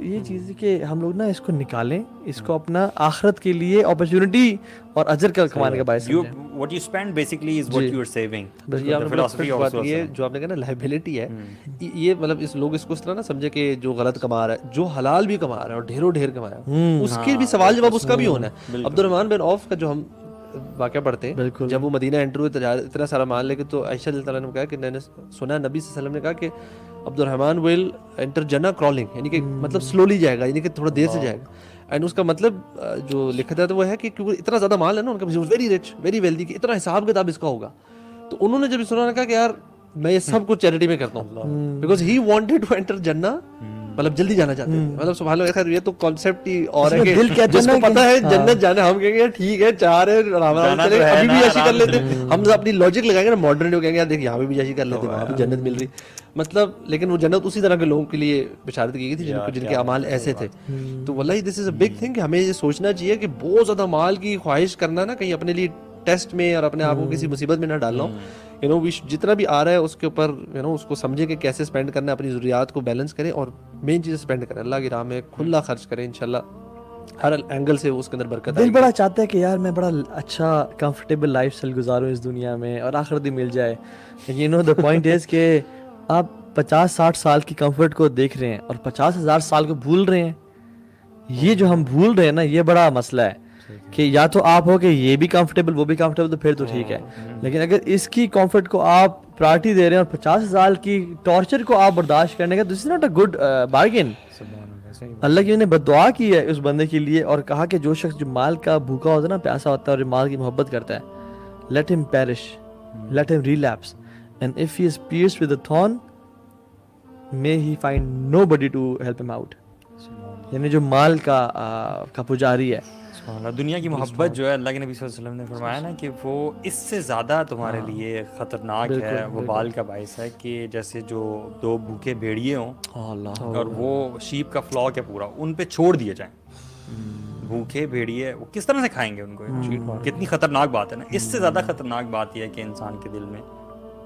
یہ چیز ہے کہ ہم لوگ نا اس کو نکالیں, اس کو اپنا آخرت کے لیے اپرچونٹی اور اجر کا کمانے کا باعث سمجھیں. what you spend basically is what you are saving. یہ جو آپ نے کہا نا لائبلٹی ہے, یہ مطلب اس لوگ اس کو اس طرح نہ سمجھے کہ جو غلط کما رہا ہے, جو حلال بھی کما رہا ہے اور ڈھیروں ڈھیر کما رہا ہے, اس کے بھی سوال جواب اس کا بھی ہونا ہے. عبد الرحمن بن عوف کا جو ہم واقعہ پڑھتے ہیں, جب وہ مدینہ انٹر ہوئے اتنا سارا مال لے کے, تو عائشہ رضی اللہ عنہا نے کہا کہ میں نے سنا نبی صلی اللہ علیہ وسلم نے کہا کہ عبد الرحمن ول انٹر جنہ کرالنگ, یعنی کہ مطلب سلولی جائے گا, یعنی کہ تھوڑا دیر سے جائے گا. اینڈ اس کا مطلب جو لکھا تھا وہ ہے کہ کیونکہ اتنا زیادہ مال ہے نا ان کا, ویری رچ ویری ویلدی, کہ اتنا حساب کتاب اس کا ہوگا. تو انہوں نے جب سنا نے کہا کہ یار میں یہ سب کچھ چیریٹی میں کرتا ہوں, because he wanted to enter جنہ, مطلب جلدی جانا چاہتے ہیں. مطلب سبحان اللہ, خیر یہ تو کانسیپٹ ہی اور ہے کہ جس کو پتہ ہے جنت جانا, ہم کہیں گے ٹھیک ہے چار ہے ابھی بھی عیاشی کر لیتے ہیں, ہم اپنی لاجک لگائیں گے نا ماڈرن جو کہیں گے یار دیکھ یہاں پہ بھی عیاشی کر لیتے, وہاں بھی جنت مل رہی, مطلب. لیکن وہ جنت اسی طرح کے لوگوں کے لیے بشارت کی گئی تھی جن کے اعمال ایسے تھے. تو واللہ دس از اے بگ تھنگ کہ ہمیں یہ سوچنا چاہیے کہ بہت زیادہ مال کی خواہش کرنا نا کہیں اپنے لیے ٹیسٹ میں اور اپنے آپ کو کسی مصیبت میں نہ ڈالنا ہو. جتنا بھی آ رہا ہے اس کے اوپر اس کو سمجھے کہ کیسے اسپینڈ کرنا ہے, اپنی ضروریات کو بیلنس کریں اور مین چیز اسپینڈ کریں, اللہ کی راہ میں کھلا خرچ کریں, انشاءاللہ ہر اینگل سے اس کے اندر برکت آئے گی. دل بڑا چاہتا ہے کہ یار میں بڑا اچھا کمفرٹیبل لائف اسٹائل گزاروں اس دنیا میں اور آخرت بھی مل جائے. لیکن دا پوائنٹ از کہ آپ 50-60 سال کی کمفرٹ کو دیکھ رہے ہیں اور 50,000 سال کو بھول رہے ہیں. یہ جو ہم بھول رہے ہیں نا, یہ بڑا مسئلہ ہے کہ یا تو آپ ہو کہ یہ بھی کمفرٹیبل وہ بھی کمفرٹیبل, تو پھر تو ٹھیک ہے. لیکن اگر اس کی کمفرٹ کو آپ پرائرٹی دے رہے ہیں اور 50,000 کی ٹارچر کو آپ برداشت کرنے کا, this is not a good bargain. اللہ کی نے بددعا کی ہے اس بندے کے لیے اور کہا کہ جو شخص جو مال کا بھوکا ہوتا ہے نا, پیاسا ہوتا ہے اور مال کی محبت کرتا ہے, let him perish, let him relapse, and if he is pierced with a thorn may he find nobody to help him out. یعنی جو مال کا پجاری ہے, دنیا کی محبت جو ہے, اللہ کے نبی صلی اللہ علیہ وسلم نے فرمایا نا کہ وہ اس سے زیادہ تمہارے لیے خطرناک ہے, وہ بال کا باعث ہے کہ جیسے جو 2 بھوکے بھیڑیے ہوں اور وہ شیپ کا فلاک ہے پورا, ان پہ چھوڑ دیے جائیں. بھوکے بھیڑیے وہ کس طرح سے کھائیں گے ان کو؟ کتنی خطرناک بات ہے نا. اس سے زیادہ خطرناک بات یہ ہے کہ انسان کے دل میں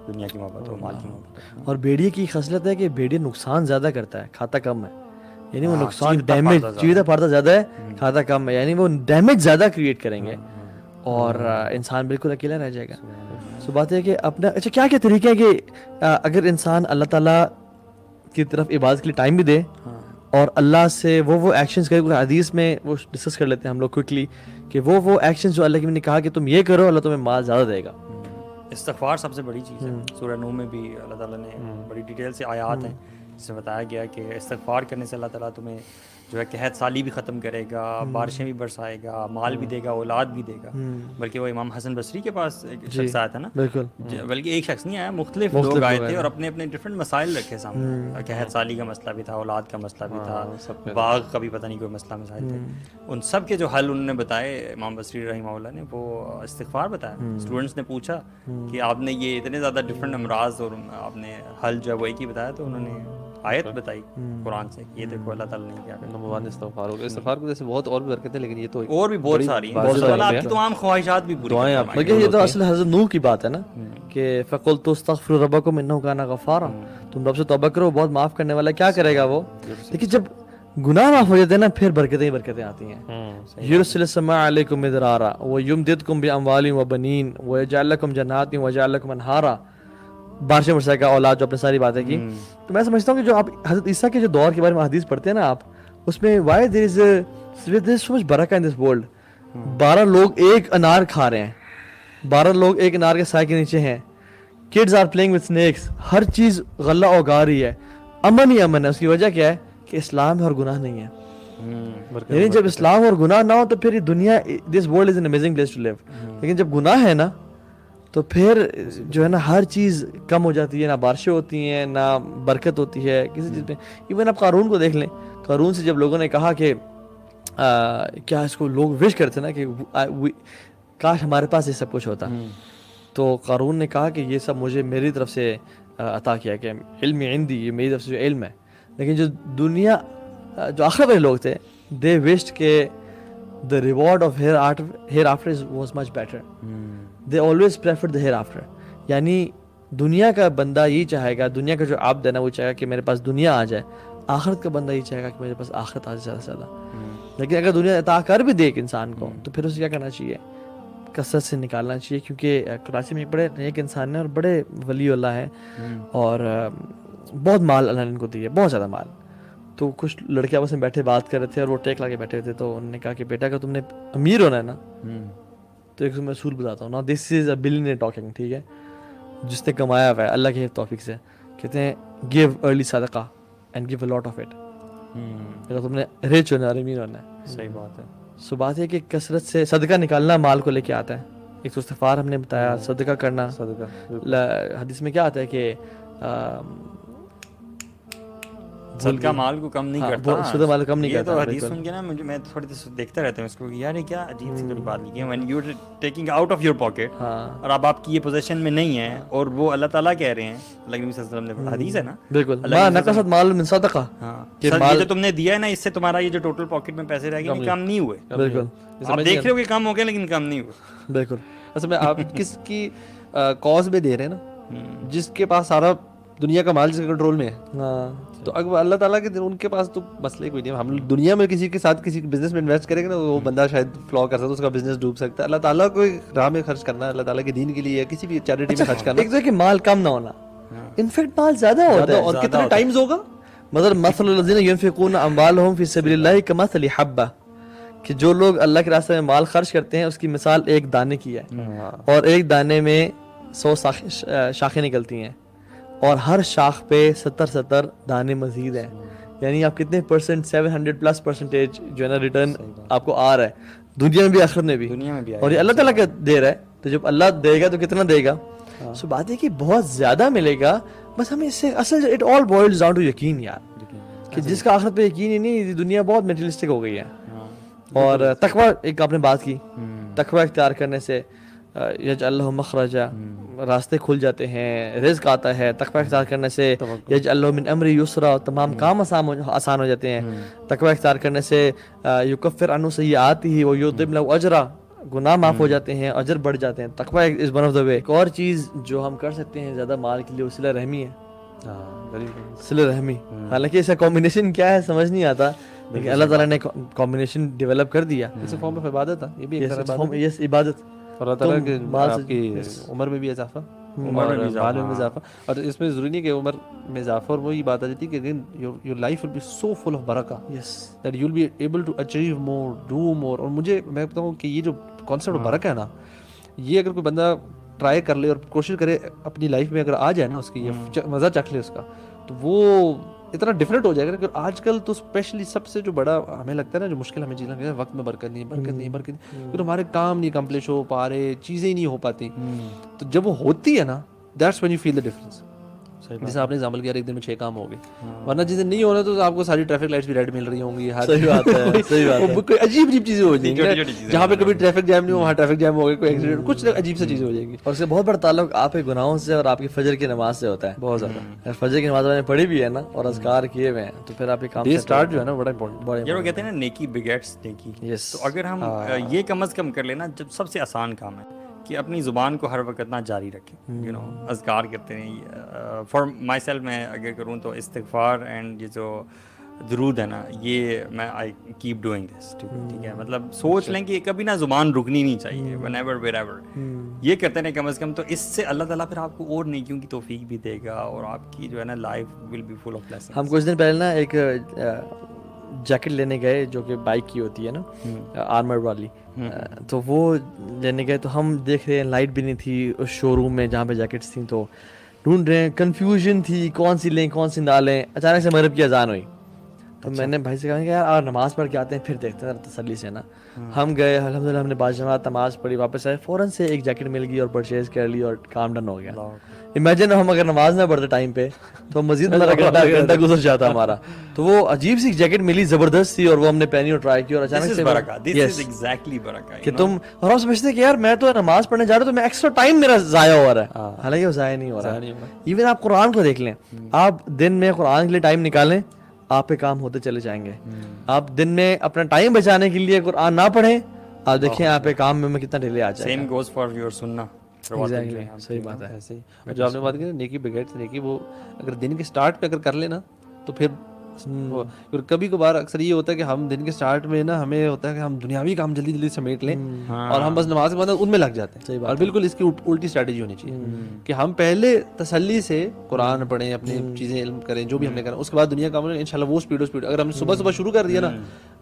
دنیا کی محبت ہو, مال کی محبت. اور بھیڑیے کی خصلت ہے کہ بھیڑیے نقصان زیادہ کرتا ہے, کھاتا کم ہے. یعنی وہ نقصان ڈیمیج چیزیں پڑتا زیادہ ہے, کھاتا کم ہے. یعنی وہ ڈیمیج زیادہ کریٹ کریں گے اور انسان بالکل اکیلا رہ جائے گا. سو بات ہے کہ اپنا اچھا کیا کیا طریقے ہیں کہ اگر انسان اللہ تعالیٰ کی طرف عبادت کے لیے ٹائم بھی دے اور اللہ سے وہ ایکشنز کرے. حدیث میں وہ ڈسکس کر لیتے ہیں ہم لوگ کوئکلی کہ وہ ایکشنز جو اللہ کی نے کہا کہ تم یہ کرو, اللہ تمہیں مال زیادہ دے گا. استغفار سب سے بڑی چیز ہے. سورہ نوح میں بھی اللہ تعالیٰ نے بڑی ڈیٹیل سے آیات ہیں جس میں بتایا گیا کہ استغفار کرنے سے اللہ تعالیٰ تمہیں جو ہے قحط سالی بھی ختم کرے گا, بارشیں بھی برسائے گا, مال بھی دے گا, اولاد بھی دے گا. بلکہ وہ امام حسن بصری کے پاس ایک شخص آیا تھا نا, بلکہ ایک شخص نہیں آیا, مختلف لوگ آئے تھے اور اپنے اپنے ڈفرینٹ مسائل رکھے سامنے. قحط سالی کا مسئلہ بھی تھا, اولاد کا مسئلہ بھی تھا, باغ کا بھی پتہ نہیں کوئی مسئلہ مسائل تھے. ان سب کے جو حل انہوں نے بتائے امام بصری رحمہ اللہ نے, وہ استغفار بتایا. اسٹوڈنٹس نے پوچھا کہ آپ نے یہ اتنے زیادہ ڈفرینٹ امراض اور آپ نے حل جو ہے وہ ایک ہی بتایا, تو انہوں نے آیت بتائی قرآن سے, یہ دیکھو اللہ تعالیٰ نے کیا کرنا. استغفار ہوگا. استغفار کو جیسے بہت اور بھی برکتیں, لیکن یہ تو اور بھی بہت ساری ہیں, آپ کی تمام خواہشات بھی پوری دعائیں. لیکن یہ تو اصل حضرت نوح کی بات ہے نا کہ فَقُلْتُ اسْتَغْفِرُوا رَبَّكُمْ إِنَّهُ كَانَ غَفَّارًا, تم رب سے توبہ کرو, بہت معاف کرنے والا. کیا کرے گا وہ؟ لیکن جب گناہ معاف ہو جاتے ہیں نا, پھر برکتیں ہی برکتیں آتی ہیں. يُرْسِلِ السَّمَاءَ عَلَيْكُمْ مِدْرَارًا وَيُمْدِدْكُمْ بِأَمْوَالٍ وَبَنِينَ وَيَجْعَلْ لَكُمْ جَنَّاتٍ وَيَجْعَلْ لَكُمْ أَنْهَارًا. بارشیں برسائے گا, اولاد, جو اپنے ساری باتیں کی. تو میں سمجھتا ہوں کہ جو آپ حضرت عیسیٰ کے جو دور کے بارے میں حدیث پڑھتے ہیں نا آپ, اس میں why there is so much برکہ in this world. 12 لوگ ایک انار کھا رہے ہیں, 12 لوگ ایک انار کے سائے کے نیچے ہیں. kids are playing with snakes, ہر چیز غلہ اگا رہی ہے, امن ہی امن ہے. اس کی وجہ کیا ہے کہ اسلام ہے اور گناہ نہیں ہے. یعنی جب اسلام اور گناہ نہ ہو تو پھر یہ دنیا, this world is an amazing place to live. لیکن جب گناہ ہے نا تو پھر جو ہے نا ہر چیز کم ہو جاتی ہے, نہ بارشیں ہوتی ہیں, نہ برکت ہوتی ہے کسی چیز میں. ایون آپ قارون کو دیکھ لیں, قارون سے جب لوگوں نے کہا کہ کیا اس کو لوگ وش کرتے نا کہ کاش ہمارے پاس یہ سب کچھ ہوتا, تو قارون نے کہا کہ یہ سب مجھے میری طرف سے عطا کیا کہ علم عندی, یہ میری طرف سے جو علم ہے. لیکن جو دنیا جو آخر والے لوگ تھے, دے وشڈ کہ the reward of hereafter was much better. They always preferred the hereafter. یعنی دنیا کا بندہ یہی چاہے گا, دنیا کا جو عبد ہے نا وہ چاہے گا کہ میرے پاس دنیا آ جائے آخرت کا بندہ یہ چاہے گا کہ میرے پاس آخرت آ جائے زیادہ سے زیادہ. لیکن اگر دنیا عطا کر بھی دے ایک انسان کو تو پھر اسے کیا کرنا چاہیے؟ کثرت سے نکالنا چاہیے. کیونکہ کراچی میں ایک بڑے نیک انسان ہیں اور بڑے ولی اللہ ہیں اور بہت مال اللہ نے ان کو دیا ہے, بہت زیادہ مال. تو کچھ لڑکے آپس میں بیٹھے بات کر رہے تھے اور وہ ٹیک لا کے بیٹھے تھے. تو انہوں نے کہا کہ بیٹا اگر تم نے امیر ہونا ہے نا تو ایک میں اصول بتاتا ہوں نا, دس از اے بلینئر ٹاکنگ, ٹھیک ہے, جس نے کمایا ہوا ہے اللہ کے توفیق سے, کہتے ہیں گیو ارلی صدقہ and give a lot of it. اگر تم نے ریچ ہونا ہے اور امیر ہونا ہے. صحیح بات ہے. سو بات ہے کہ کثرت سے صدقہ نکالنا مال کو لے کے آتا ہے. ایک تو استغفار ہم نے بتایا, صدقہ کرنا. حدیث میں کیا آتا ہے کہ صدقہ مال کو کم نہیں کرتا. صدقہ مال کم نہیں یہ کرتا. تو حدیث سن کے نا میں تھوڑی دیر دیکھتا رہتا ہوں اس کو, یار یہ کیا عجیب سی بات لکھی ہے. when you're taking out of your pocket اور اب آپ کی یہ پوزیشن میں نہیں ہے اور وہ اللہ تعالیٰ کہہ رہے ہیں, اللہ کے نبی صلی اللہ علیہ وسلم نے حدیث ہے نا, بالکل ما نقصت مال من صدقہ, یہ جو تم نے دیا ہے نا اس سے تمہارا یہ جو ٹوٹل پاکٹ میں پیسے رہ گئے کم نہیں ہوئے. بالکل آپ دیکھ رہے ہو کہ کم ہو گئے لیکن کم نہیں ہوئے. بالکل. اصل میں آپ کس کی کاز میں دے رہے ہیں نا, جس کے پاس سارا دنیا کا مال جس کے کنٹرول میں ہے, تو اگر اللہ تعالیٰ کے ان کے پاس تو مسئلہ کوئی نہیں. ہم دنیا میں کسی کے ساتھ کسی بزنس میں انویسٹ کریں گے نا, وہ بندہ شاید فلاء کر سکتا ہے, اس کا بزنس ڈوب سکتا ہے. اللہ تعالیٰ کو راہ میں خرچ کرنا ہے, اللہ تعالیٰ کے دین کے لیے, کسی بھی چیریٹی میں خرچ کرنا. ایک تو ہے کہ مال کم نہ ہونا, انفیکٹ مال زیادہ ہوتا ہے. اور کتنے ٹائمز ہوگا, مطلب مثل الذین ینفقون اموالہم فی سبیل اللہ کمثل حبہ, کہ جو لوگ اللہ کے راستے میں مال خرچ کرتے ہیں اس کی مثال ایک دانے کی ہے, اور ایک دانے میں 100 شاخیں نکلتی ہیں اور ہر شاخ پہ 70 دانے مزید ہیں. یعنی آپ کتنے پرسنٹ 700+% جو ہے نا ریٹرن آپ کو آ رہا ہے دنیا میں بھی آخرت میں بھی, اور یہ اللہ تعالیٰ کا دے رہا ہے. تو جب اللہ دے گا تو کتنا دے گا؟ سو بات ہے کہ بہت زیادہ ملے گا. بس ہمیں اس سے اصل it all boils down to یقین یار, کہ جس کا آخرت پہ یقین ہی نہیں, دنیا بہت میٹریلسٹک ہو گئی ہے. اور تقویٰ ایک آپ نے بات کی, تقویٰ اختیار کرنے سے یجعل لہ مخرجا, راستے کھل جاتے ہیں, رزق آتا ہے. تقویٰ اختیار کرنے سے یجعل لہ من امری یسرا, تمام کام آسان ہو جاتے ہیں. تقویٰ اختیار کرنے سے یکفر عنہ سیئاتہ ویعظم لہ اجرا, گناہ معاف ہو جاتے ہیں, اجر بڑھ جاتے ہیں. تقویٰ از ون آف دا وے. ایک اور چیز جو ہم کر سکتے ہیں زیادہ مال کے لیے, وہ صلہ رحمی ہے. صلہ رحمی, حالانکہ اس کا کمبینیشن کیا ہے سمجھ نہیں آتا, لیکن اللہ تعالیٰ نے کمبینیشن ڈیولپ کر دیا. اس فارم آف عبادت ہے, یہ بھی ایک عبادت. اور اللہ تعالیٰ کے آپ کی عمر میں بھی اضافہ, مال میں اضافہ. اور اس میں ضروری نہیں کہ عمر میں اضافہ, اور وہی بات آ جاتی ہے کہ your life will be so full of برکہ that you'll be able to achieve more, do more. اور مجھے میں بتاؤں کہ یہ جو کانسیپٹ برکہ ہے نا, یہ اگر کوئی بندہ ٹرائی کر لے اور کوشش کرے اپنی لائف میں, اگر آ جائے نا اس کی, مزہ چکھ لے اس کا, تو وہ اتنا ڈفرینٹ ہو جائے گا. کہ آج کل تو اسپیشلی سب سے جو بڑا ہمیں لگتا ہے نا, جو مشکل ہمیں چیز لگتا ہے, وقت میں برکت نہیں, پھر ہمارے کام نہیں کمپلیش ہو پا رہے, چیزیں ہی نہیں ہو پاتی. تو جب وہ ہوتی ہے نا, that's when you feel the difference. جیسے آپ نے ایگزامپل کیا, ایک دن میں 6 کام ہو گئے, ورنہ جس دن نہیں ہونا تو آپ کو ساری ٹریفک لائٹس بھی ریڈ مل رہی ہوں گی. صحیح بات ہے, صحیح بات ہے. کوئی عجیب چیزیں ہو جائیں گی, جہاں پہ کبھی ٹریفک جام نہیں ہو وہاں ٹریفک جام ہو گیا, کوئی ایکسیڈنٹ, کچھ عجیب سی چیزیں ہو جائیں گی. اور اس سے بہت بڑا تعلق آپ کے گناہوں سے اور آپ کی فجر کی نماز سے ہوتا ہے, بہت زیادہ. فجر کی نماز میں نے پڑھی بھی ہے نا, اور اذکار کیے ہوئے ہیں, تو پھر آپ یہ کام اسٹارٹ جو ہے نا بڑا امپورٹنٹ. یہ وہ کہتے ہیں نا نیکی بگیٹس نیکی. تو اگر ہم یہ کم از کم کر لینا, جب سب سے آسان کام ہے کہ اپنی زبان کو ہر وقت نہ جاری رکھیں, یو نو اذکار کرتے ہیں. فار مائی سیلف میں اگر کروں تو استغفار اینڈ یہ جو درود ہے نا, یہ میں آئی کیپ ڈوئنگ دس, ٹھیک ہے. مطلب سوچ لیں کہ کبھی نہ زبان رکنی نہیں چاہیے, وین ایور ویر ایور یہ کرتے ہیں کم از کم, تو اس سے اللہ تعالیٰ پھر آپ کو اور نیکیوں کی توفیق بھی دے گا, اور آپ کی جو ہے نا life will be full of blessings. ہم کچھ دن پہلے نا ایک جیکٹ لینے گئے جو کہ بائک کی ہوتی ہے نا, آرمر والی, تو وہ لینے گئے. تو ہم دیکھ رہے ہیں لائٹ بھی نہیں تھی اس شو روم میں جہاں پہ جیکٹس تھیں, تو ڈھونڈ رہے ہیں, کنفیوژن تھی کون سی لیں کون سی نہ لیں. اچانک سے مغرب کی اذان ہوئی, تو میں نے بھائی سے کہا کہ یار نماز پڑھ کے آتے ہیں پھر دیکھتے ہیں تسلی سے نا. ہم گئے, الحمدللہ ہم نے باجماعت نماز پڑھی, واپس آئے, فوراً سے ایک جیکٹ مل گئی اور پرچیز کر لی اور کام ڈن ہو گیا. امیجن ہم اگر نماز نہ پڑھتے ٹائم پہ تو مزید گھنٹہ گزر جاتا ہمارا. تو وہ عجیب سی جیکٹ ملی, زبردست تھی, اور وہ ہم نے پہنی اور ٹرائی کی, اور اچانک سے کہ تم, اور ہم سمجھتے کہ یار میں تو نماز پڑھنے جا رہا ہوں تو میں ایکسٹرا ٹائم میرا ضائع ہو رہا ہے, حالانکہ وہ ضائع نہیں ہو رہا. ایون آپ قرآن کو دیکھ لیں, آپ دن میں قرآن کے لیے ٹائم نکالیں, آپ پہ کام ہوتے چلے جائیں گے. آپ دن میں اپنا ٹائم بچانے کے لیے قرآن نہ پڑھیں, آپ دیکھیں آپ پہ کام میں کتنا ڈیلے آ جائے گا. سیم گوز فار یور سنہ. صحیح بات ہے. ایسے ہی جو آپ نے بات کی نا نیکی بگیٹس نیکی, وہ اگر دن کے سٹارٹ پہ اگر کر لینا تو پھر کبھی کبھار اکثر یہ ہوتا ہے کہ ہم دن کے سٹارٹ میں نا ہمیں ہوتا ہے کہ ہم دنیاوی کام جلدی جلدی سمیٹ لیں اور ہم بس نماز کے بعد ان میں لگ جاتے ہیں. اور بالکل اس کی الٹی اسٹریٹجی ہونی چاہیے کہ ہم پہلے تسلی سے قرآن پڑھیں, اپنی چیزیں علم کریں, جو بھی ہم نے کرنا, اس کے بعد دنیا کا عمل انشاءاللہ وہ اسپیڈ. اگر ہم صبح صبح شروع کر دیا نا,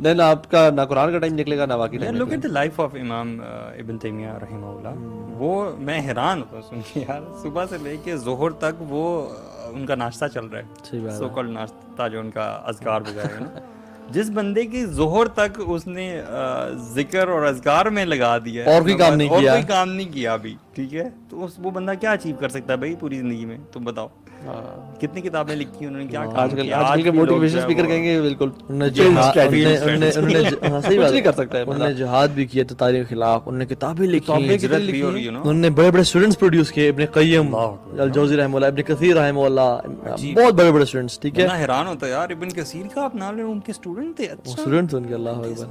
دین آپ کا نہ قرآن کا ٹائم نکلے گا نہ باقی time. Look at the life of Imam Ibn تیمیہ رحمہ اللہ, وہ میں حیران ہوتا ہوں سن کے یار, صبح سے لے کے ظہر تک وہ ان کا ناشتہ چل رہا ہے, سو کال ناشتہ جو ان کا اذکار وغیرہ ہے نا. جس بندے کی ظہر تک اس نے ذکر اور اذکار میں لگا دیا ہے, اور کوئی کام نہیں کیا ابھی, ٹھیک ہے, تو وہ بندہ کیا اچیو کر سکتا ہے بھائی پوری زندگی میں, تم بتاؤ کتنی کتابیں لکھی انہوں نے, کیا آج کل کے موٹیویشن اسپیکر کہیں گے بالکل نہیں کر سکتا ہے. انہوں نے جہاد بھی کیا تتاریوں کے خلاف, انہوں نے کتابیں لکھی, انہوں نے بڑے بڑے اسٹوڈنٹس پروڈیوس کیے, ابن قیم الجوزی رحمہ اللہ, ابن کثیر رحمہ اللہ, بہت بڑے بڑے اسٹوڈنٹس. ٹھیک ہے, حیران ہوتا ہے یار, ابن کثیر کا آپ نام لیں, ان کے اسٹوڈنٹ تھے, اسٹوڈنٹ ان کے, اللہ اکبر.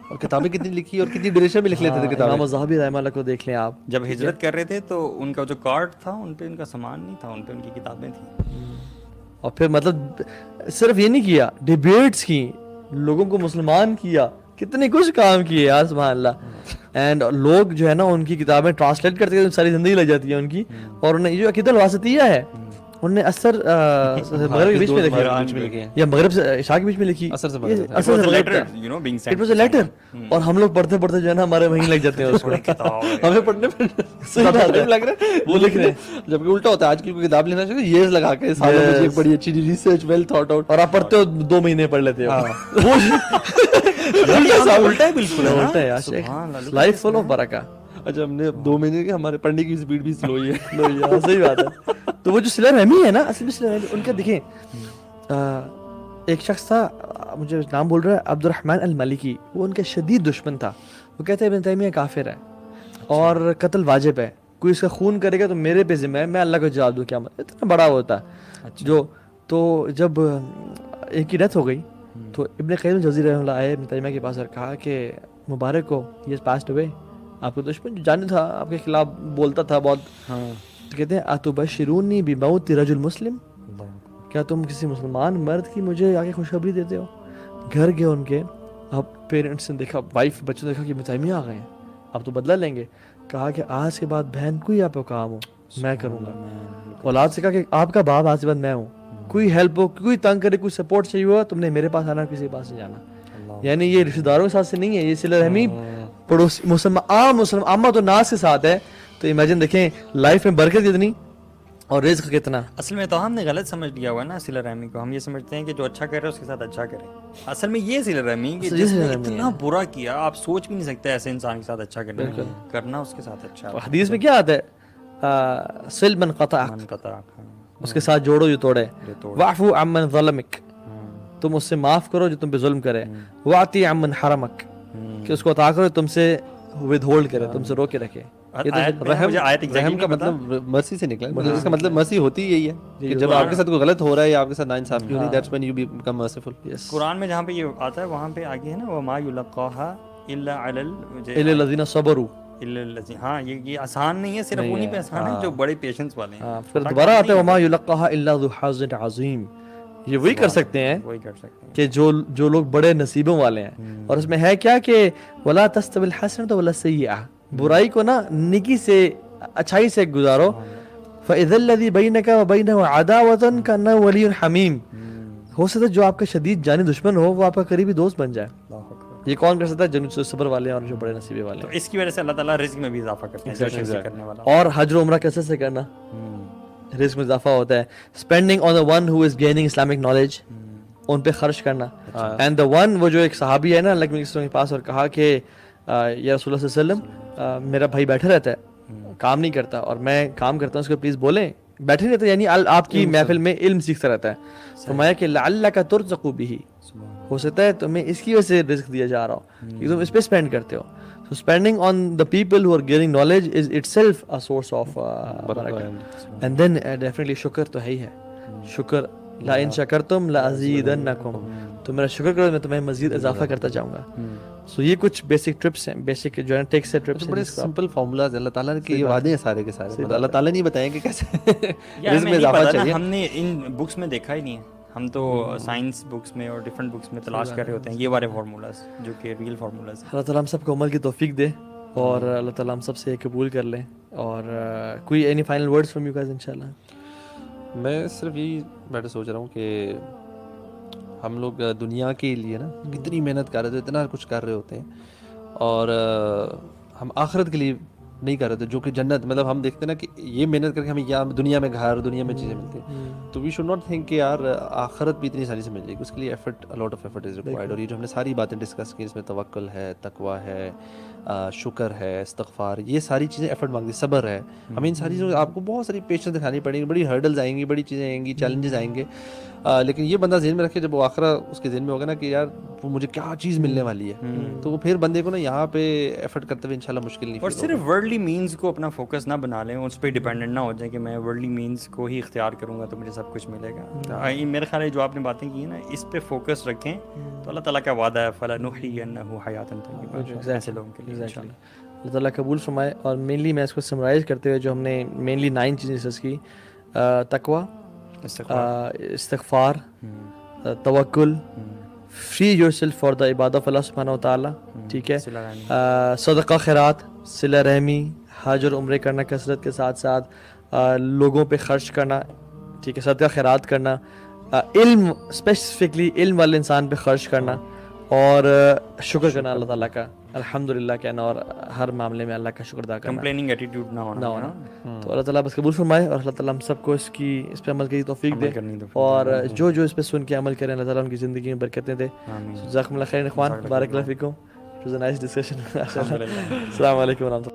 اور کتابیں کتنی لکھی اور کتنی ڈیوریشن میں لکھ لیتے تھے کتابیں. امام ذہبی رحمہ اللہ کو دیکھ لیں آپ, جب ہجرت کر رہے تھے تو ان کا جو کارڈ تھا ان پہ ان کا سامان نہیں تھا, ان پہ ان کی کتابیں تھیں. اور پھر مطلب صرف یہ نہیں کیا, ڈیبیٹس کی, لوگوں کو مسلمان کیا, کتنے کچھ کام کیے یار, سبحان اللہ. اینڈ لوگ جو ہے نا ان کی کتابیں ٹرانسلیٹ کرتے ساری زندگی لگ جاتی ہے ان کی. اور انہیں جو عقیدہ الواسطیہ ہے انہوں نے اثر مغرب کے بیچ میں لکھی, یا مغرب سے عشاء کے بیچ میں لکھی, لیٹر. اور ہم لوگ پڑھتے پڑھتے جو ہے نا ہمارے وہیں لگ جاتے ہیں اس کو, ہمیں پڑھنے پہ لگ رہا ہے وہ لکھ رہے ہیں, جبکہ الٹا ہوتا ہے. آج کی کوئی کتاب لینا چاہیے ایئرز لگا کے, سالوں میں ایک بڑی اچھی ریسرچ ویل تھاٹ آؤٹ, اور آپ پڑھتے ہو 2 مہینے پڑھ لیتے ہو. الٹا ہے بالکل, الٹا ہے یار, لائف فل آف برکہ. اچھا, ہم نے 2 مہینے کے ہمارے پڑھنے کی اسپیڈ بھی سلو ہی ہے. صحیح بات ہے. تو وہ جو صلہ رحمی ہے نا, اصل میں صلہ رحمی ان کا دیکھیں, ایک شخص تھا, مجھے نام بول رہا ہے, عبد الرحمن المالکی, وہ ان کا شدید دشمن تھا. وہ کہتے ہیں ابن تیمیہ کافر ہے اور قتل واجب ہے, کوئی اس کا خون کرے گا تو میرے پہ ذمہ ہے, میں اللہ کو جواب دوں. کیا اتنا بڑا ہوتا ہے جو. تو جب ایک کی ڈیتھ ہو گئی تو ابن قیم الجوزی رحمہ اللہ آئے ابن تیمیہ کے پاس اور کہا کہ مبارک ہو, ہی از پاسڈ اوے, آپ کو دشمن جو جانے تھا آپ کے خلاف بولتا تھا بہت. کہتے ہیں اتبشرونی بموت رجل مسلم, کیا تم کسی مسلمان مرد کی مجھے آگے خوشخبری دیتے ہو. گھر گئے ان کے, اب پیرنٹس نے دیکھا, وائف بچوں نے دیکھا کہ ابن تیمیہ آ گئے ہیں, اب تو بدلہ لیں گے. کہا کہ آج کے بعد بہن کوئی آپ کو کام ہو میں کروں گا. اولاد سے کہا کہ آپ کا باپ آج کے بعد میں ہوں, کوئی ہیلپ ہو, کوئی تنگ کرے, کوئی سپورٹ چاہیے ہوا, تم نے میرے پاس آنا, کسی کے پاس نہیں جانا. یعنی یہ رشتہ داروں کے ساتھ سے نہیں ہے, یہ صلہ رحمی پڑوسی مسلمان عامت و ناس کے ساتھ ہے. تو امیجن دیکھیں لائف میں برکت کتنی اور رزق کتنا. اصل میں تو ہم نے غلط سمجھ لیا ہوا ہے نا صلہ رحمی کو. ہم یہ سمجھتے ہیں کہ جو اچھا کرے اس کے ساتھ اچھا کرے. اصل میں یہ صلہ رحمی کہ جس نے اتنا برا کیا, آپ سوچ بھی نہیں سکتے ایسے انسان کے ساتھ اچھا کرنا اس کے ساتھ اچھا. حدیث میں کیا آتا ہے, صل من قطعک, اس کے ساتھ جوڑو جو توڑے, واعفو عمن ظلمک, تم اس سے معاف کرو جو تم پہ ظلم کرے, واعطی عمن حرمک, کہ اس کو عطا کرو تم سے ود ہولڈ کرے, تم سے روکے رکھے. رحم کا مطلب مرسی سے نکلا, مطلب اس کا مطلب مرسی ہوتی یہی ہے کہ جب آپ کے ساتھ کوئی غلط ہو رہا ہے یا آپ کے ساتھ ناانصافی ہو رہی ہے, that's when you become merciful. قرآن میں جہاں پہ یہ آتا ہے وہاں پہ آگے ہے نا, وما یلقاها الا علی الذین صبروا, ہاں یہ آسان نہیں ہے, صرف انہی پہ آسان ہے جو بڑے پیشنس والے ہیں. پھر دوبارہ آتا ہے وما یلقاها الا ذو حظ عظیم, یہ وہی کر سکتے ہیں کہ جو لوگ بڑے نصیبوں والے ہیں. اور اس میں ہے کیا کہ ولا تستوی الحسنۃ ولا السیئۃ, برائی کو نا نیکی سے اچھائی سے گزارو. فاذا الذی بینک وبینہ عداوۃ کانہ ولی حمیم, ہو سکتا ہے جو آپ کا شدید جانی دشمن ہو وہ آپ کا قریبی دوست بن جائے. یہ کون کر سکتا ہے؟ جو صبر والے ہیں اور جو بڑے نصیبے والے ہیں. تو اس کی وجہ سے اللہ تعالیٰ رزق میں بھی اضافہ کرتے ہیں. اور حج و عمرہ کیسے سے کرنا, رزق میں اضافہ ہوتا ہے. Spending on the one who is gaining Islamic knowledge, ان پہ خرچ کرنا. اینڈ the one, وہ جو ایک صحابی ہے نا اللہ کے پاس, اور کہا کہ یا رسول اللہ صلی اللہ علیہ وسلم, میرا بھائی بیٹھا رہتا ہے کام نہیں کرتا اور میں کام کرتا ہوں, اس کو پلیز بولیں. بیٹھے رہتا ہے یعنی آپ کی محفل میں علم سیکھتا رہتا ہے. فرمایا کہ لعلک ترزق بہ, ہو سکتا ہے تمہیں اس کی وجہ سے رزق دیا جا رہا ہو کہ تم اس پہ اسپینڈ کرتے ہو. So spending on the people who are gaining knowledge is itself a source of barakah. And then definitely شکر تو ہے ہی ہے. شکر لا ان شکرتم لازیدنکم, تو میرا شکر کرو میں تمہیں مزید اضافہ کرتا جاؤں گا. سو یہ کچھ بیسک ٹرپس ہیں, بیسک جو ہے ٹیک سے ٹرپس ہیں, بڑے سمپل فارمولاز اللہ تعالیٰ کے یہ وعدے ہیں سارے کے سارے. اللہ تعالیٰ نہیں بتائیں کہ کیسے رزق میں اضافہ چاہیے. ہم نے ان بکس میں دیکھا ہی نہیں ہے, ہم تو سائنس بکس میں اور ڈفرینٹ بکس میں تلاش کر رہے ہوتے ہیں یہ والے فارمولاز جو کہ ریئل فارمولاز ہیں. اللہ تعالیٰ ہم سب کو عمل کی توفیق دے اور اللہ تعالیٰ ہم سب سے قبول کر لیں. اور کوئی any final words from you guys انشاءاللہ؟ میں صرف یہی بیٹھے سوچ رہا ہوں کہ ہم لوگ دنیا کے لیے نا کتنی محنت کر رہے تھے, اتنا کچھ کر رہے ہوتے ہیں اور ہم آخرت کے لیے نہیں کر رہے تھے جو کہ جنت, مطلب ہم دیکھتے ہیں نا کہ یہ محنت کر کے ہمیں یہاں دنیا میں گھر, دنیا میں چیزیں ملتی ہیں, تو وی شوڈ ناٹ تھنک کہ یار آخرت بھی اتنی آسانی سے مل جائے گی. اس کے لیے effort, lot of effort is required. اور یہ جو ہم نے ساری باتیں ڈسکس کی, اس میں توکل ہے, تقویٰ ہے, شکر ہے, استغفار, یہ ساری چیزیں ایفرٹ مانگتی, صبر ہے. ہمیں ان ساری چیزوں آپ کو بہت ساری پیشنس دکھانی پڑیں گی, بڑی ہرڈلز آئیں گی, بڑی چیزیں آئیں گی, چیلنجز آئیں گے, لیکن یہ بندہ ذہن میں رکھے جب وہ آخرہ اس کے ذہن میں ہوگا نا کہ یار وہ مجھے کیا چیز ملنے والی ہے, تو وہ پھر بندے کو نا یہاں پہ ایفرٹ کرتے ہوئے انشاءاللہ مشکل نہیں. اور صرف ورلڈلی مینس کو اپنا فوکس نہ بنا لیں, اس پہ ڈیپینڈنٹ نہ ہو جائیں کہ میں ورلڈلی مینس کو ہی اختیار کروں گا تو مجھے سب کچھ ملے گا. میرے خیال ہے جو آپ نے باتیں کی ہیں نا, اس پہ فوکس رکھیں تو اللہ تعالیٰ کا وعدہ ہے فَلَنُحْيِيَنَّهُ حَيَاةً طَيِّبَةً, ایسے لوگوں کے لیے انشاءاللہ اللہ تعالیٰ قبول فرمائے. اور مینلی میں اس کو سمرائز کرتے ہوئے جو ہم نے مینلی 9 چیزیں ڈسکس کی, تقویٰ, استغفار, توکل, فری یور سیلف فار دا عبادت آف اللہ سبحانہ و تعالیٰ, ٹھیک ہے, صدقہ خیرات, صلہ رحمی, حج اور عمرے کرنا کثرت کے ساتھ ساتھ, لوگوں پہ خرچ کرنا, ٹھیک ہے, صدقہ خیرات کرنا, علم اسپیسیفکلی علم والے انسان پہ خرچ کرنا, اور شکر کرنا اللہ تعالیٰ کا, الحمدللہ کہنا, اور ہر معاملے میں اللہ کا شکر ادا کرنا, کمپلیننگ ایٹیٹیوڈ نہ ہونا. تو اللہ تعالیٰ بس قبول فرمائے اور اللہ تعالیٰ ہم سب کو اس پہ عمل کی توفیق دے, اور جو اس پہ سن کے عمل کریں اللہ تعالیٰ ان کی زندگی میں برکتیں دے. جزاکم اللہ خیر اخوان, بارک اللہ فیکم. It was a nice discussion. السلام علیکم ورحمۃ اللہ.